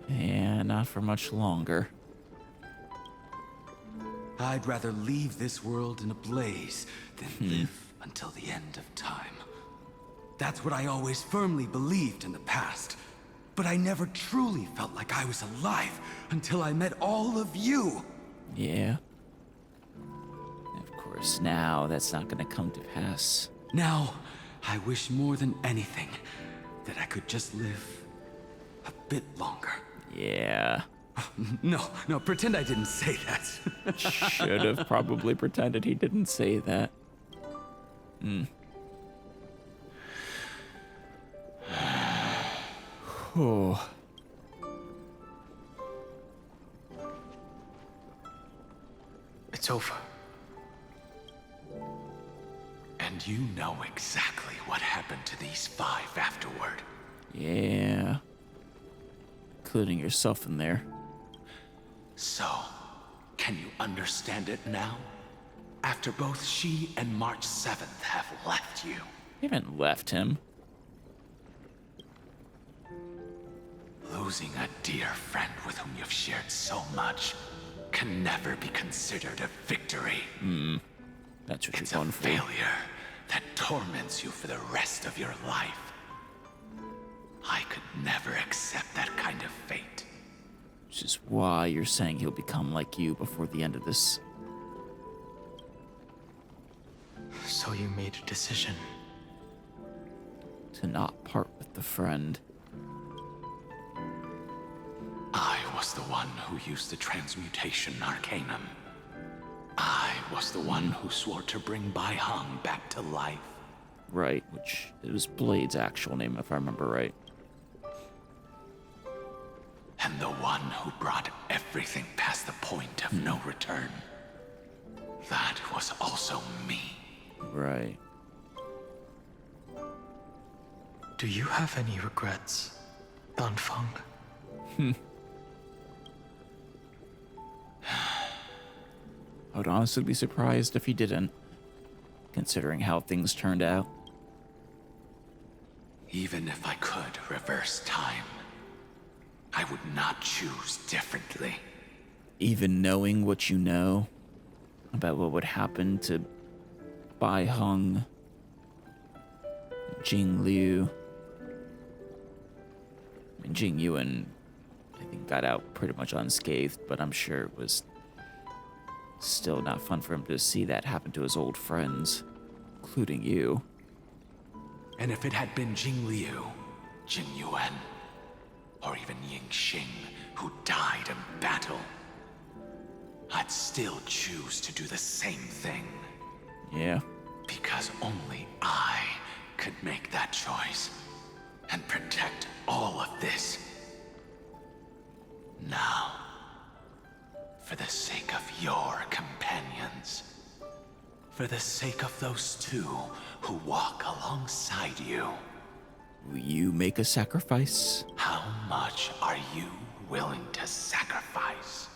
Speaker 2: Yeah, not for much longer.
Speaker 19: I'd rather leave this world in a blaze than live until the end of time. That's what I always firmly believed in the past. But I never truly felt like I was alive until I met all of you.
Speaker 2: Yeah. Of course, now that's not gonna come to pass.
Speaker 19: Now, I wish more than anything that I could just live a bit longer.
Speaker 2: Yeah.
Speaker 19: No, pretend I didn't say that.
Speaker 2: Should have probably pretended he didn't say that. Oh.
Speaker 17: It's over. And you know exactly what happened to these 5 afterward.
Speaker 2: Yeah. Including yourself in there.
Speaker 17: So, can you understand it now? After both she and March 7th have left you.
Speaker 2: You haven't left him.
Speaker 17: Losing a dear friend with whom you've shared so much can never be considered a victory.
Speaker 2: That's what
Speaker 17: It's
Speaker 2: you're
Speaker 17: a
Speaker 2: going for.
Speaker 17: failure that torments you for the rest of your life. I could never accept that kind of fate.
Speaker 2: Which is why you're saying he'll become like you before the end of this.
Speaker 8: So you made a decision.
Speaker 2: To not part with the friend.
Speaker 17: I was the one who used the transmutation arcanum. I was the one who swore to bring Bai Heng back to life.
Speaker 2: Right, which it was Blade's actual name, if I remember right.
Speaker 17: And the one who brought everything past the point of no return. That was also me.
Speaker 2: Right.
Speaker 8: Do you have any regrets, Dan Feng?
Speaker 2: I would honestly be surprised if he didn't, considering how things turned out.
Speaker 17: Even if I could reverse time, I would not choose differently.
Speaker 2: Even knowing what you know about what would happen to Bai Heng, Jing Liu. I mean, Jing Yuan, I think, got out pretty much unscathed, but I'm sure it was still not fun for him to see that happen to his old friends, including you.
Speaker 17: And if it had been Jing Liu, Jing Yuan, or even Ying Xing, who died in battle, I'd still choose to do the same thing.
Speaker 2: Yeah.
Speaker 17: Because only I could make that choice and protect all of this. Now, for the sake of your companions, for the sake of those 2 who walk alongside you,
Speaker 2: will you make a sacrifice?
Speaker 17: How much are you willing to sacrifice?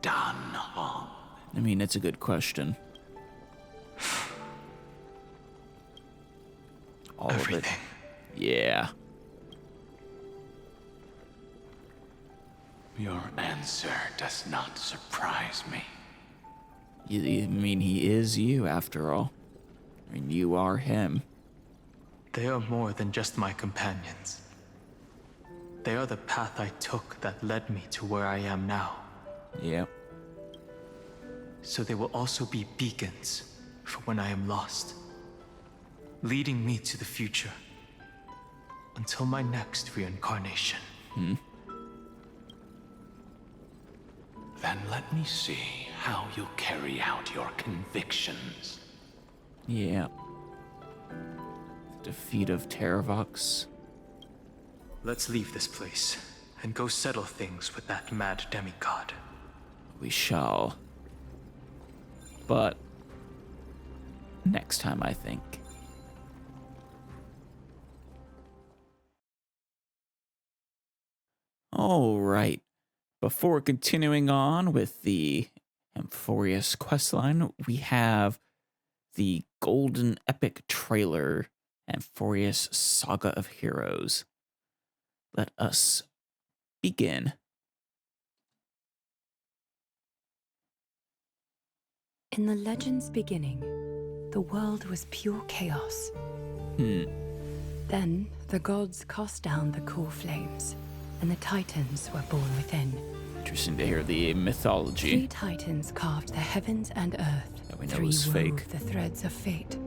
Speaker 17: Dan Hong?
Speaker 2: I mean, it's a good question. All
Speaker 17: Everything.
Speaker 2: of it. Yeah.
Speaker 17: Your answer does not surprise me.
Speaker 2: I mean, he is you, after all. I mean, you are him.
Speaker 8: They are more than just my companions. They are the path I took that led me to where I am now.
Speaker 2: Yep.
Speaker 8: So they will also be beacons for when I am lost, leading me to the future until my next reincarnation.
Speaker 17: Then let me see how you carry out your convictions.
Speaker 2: Yeah. The defeat of Terravox.
Speaker 8: Let's leave this place and go settle things with that mad demigod.
Speaker 2: We shall. But next time, I think. All right. Before continuing on with the Amphorius questline, we have the Golden Epic trailer, Amphorius Saga of Heroes. Let us begin.
Speaker 13: In the legend's beginning, the world was pure chaos. Then the gods cast down the core flames, and the titans were born within.
Speaker 2: Interesting to hear the mythology.
Speaker 13: 3 titans carved the heavens and earth.
Speaker 2: That we know
Speaker 13: 3
Speaker 2: is
Speaker 13: wove
Speaker 2: fake.
Speaker 13: the threads of fate.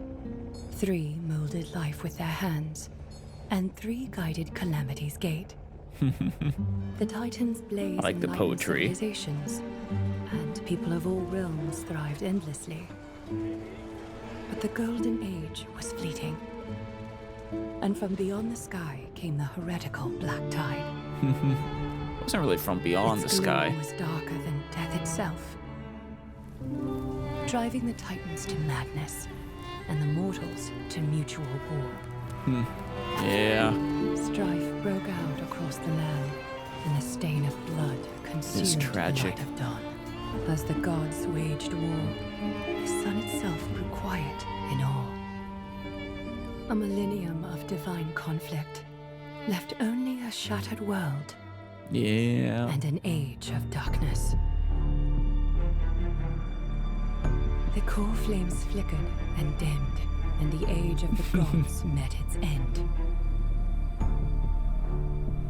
Speaker 13: 3 molded life with their hands, and 3 guided calamity's gate. The titans blazed
Speaker 2: I like the poetry.
Speaker 13: civilizations, and people of all realms thrived endlessly. But the golden age was fleeting, and from beyond the sky came the heretical black tide.
Speaker 2: It wasn't really from beyond the sky.
Speaker 13: Its glow was darker than death itself, driving the titans to madness, and the mortals to mutual war.
Speaker 2: Yeah.
Speaker 13: Strife broke out across the land, and the stain of blood consumed the light of dawn. As the gods waged war, the sun itself grew quiet in awe. A millennium of divine conflict left only a shattered world.
Speaker 2: Yeah.
Speaker 13: And an age of darkness. The core flames flickered and dimmed, and the age of the gods met its end.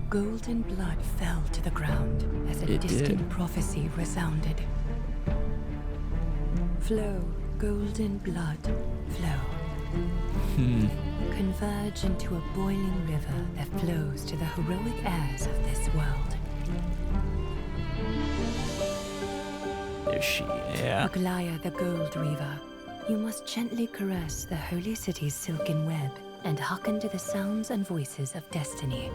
Speaker 13: Golden blood fell to the ground as a distant prophecy resounded. Flow, golden blood, flow. Converge into a boiling river that flows to the heroic heirs of this world.
Speaker 2: There she, yeah.
Speaker 13: Aglaya the Gold Weaver, you must gently caress the holy city's silken web and hearken to the sounds and voices of destiny.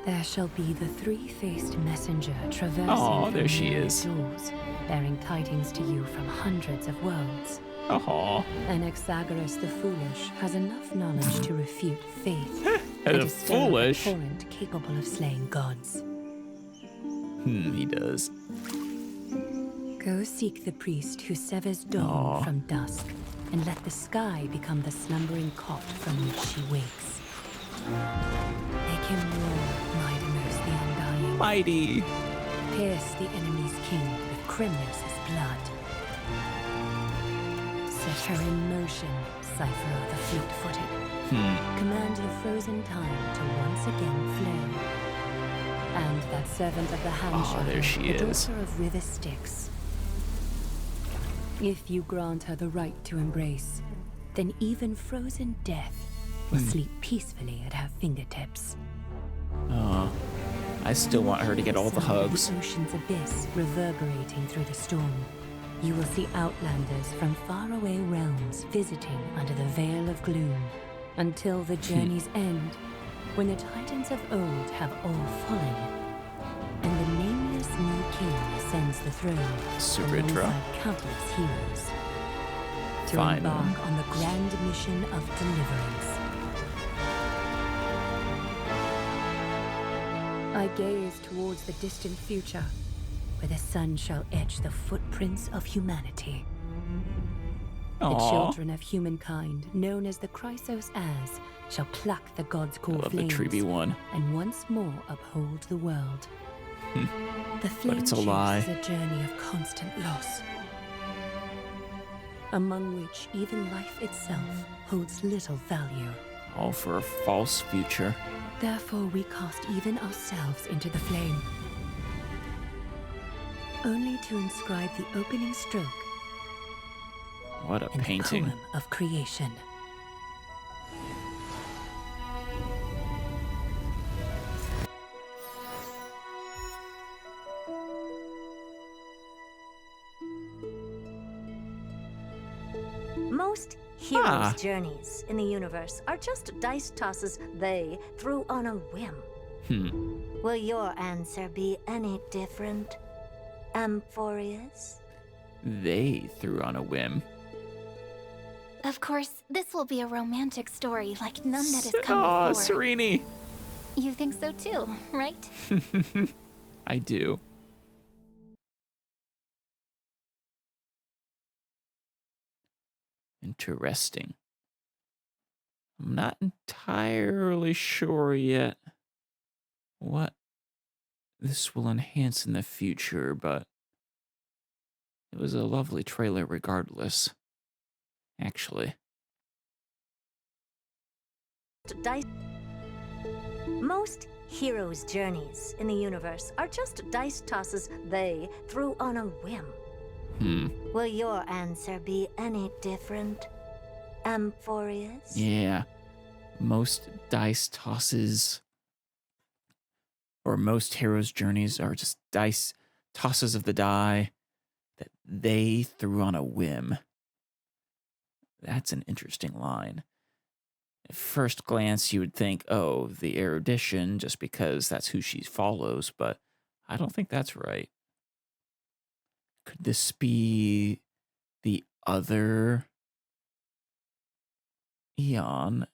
Speaker 13: There shall be the 3-faced messenger traversing
Speaker 2: there she is.
Speaker 13: doors, bearing tidings to you from hundreds of worlds. Anaxagoras the Foolish has enough knowledge to refute faith and to stir up a torrent capable of slaying gods.
Speaker 2: He does.
Speaker 13: Go seek the priest who severs dawn from dusk, and let the sky become the slumbering cot from which she wakes. Make him roar, Mighty the Undying.
Speaker 2: Mighty!
Speaker 13: Pierce the enemy's king with Kremnos' blood. Set her in motion, Cypher the fleet-footed. Command the frozen time to once again flow. And that servant of the Handshire,
Speaker 2: there she
Speaker 13: the
Speaker 2: is.
Speaker 13: daughter of River Styx. If you grant her the right to embrace, then even frozen death will sleep peacefully at her fingertips.
Speaker 2: I still want her to get all the hugs.
Speaker 13: The ocean's abyss reverberating through the storm. You will see outlanders from faraway realms visiting under the veil of gloom, until the journey's end, when the titans of old have all fallen, and the nameless new king ascends the throne alongside countless heroes to embark on the grand mission of deliverance. I gaze towards the distant future, where the sun shall etch the footprints of humanity. The
Speaker 2: Aw.
Speaker 13: children of humankind, known as the Chrysos As, shall pluck the god's core
Speaker 2: love the
Speaker 13: flames
Speaker 2: Treby one.
Speaker 13: and once more uphold the world. The flame
Speaker 2: it's a
Speaker 13: chase
Speaker 2: lie.
Speaker 13: is a journey of constant loss, among which even life itself holds little value.
Speaker 2: All for a false future.
Speaker 13: Therefore we cast even ourselves into the flame, only to inscribe the opening stroke
Speaker 2: What a
Speaker 13: in
Speaker 2: painting.
Speaker 13: the poem of creation.
Speaker 4: Most heroes' journeys in the universe are just dice tosses they threw on a whim. Will your answer be any different, Amphorius?
Speaker 2: They threw on a whim.
Speaker 7: Of course, this will be a romantic story like none that has come before.
Speaker 2: Serene.
Speaker 7: You think so too, right?
Speaker 2: I do. Interesting. I'm not entirely sure yet what this will enhance in the future, but it was a lovely trailer regardless. Actually.
Speaker 4: Most heroes' journeys in the universe are just dice tosses they threw on a whim. Will your answer be any different, Amphorius?
Speaker 2: Yeah. Most dice tosses or most heroes' journeys are just dice tosses of the die that they threw on a whim. That's an interesting line. At first glance, you would think, oh, the erudition, just because that's who she follows, but I don't think that's right. Could this be the other Eon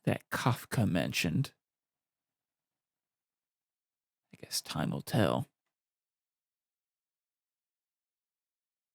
Speaker 2: that Kafka mentioned? I guess time will tell.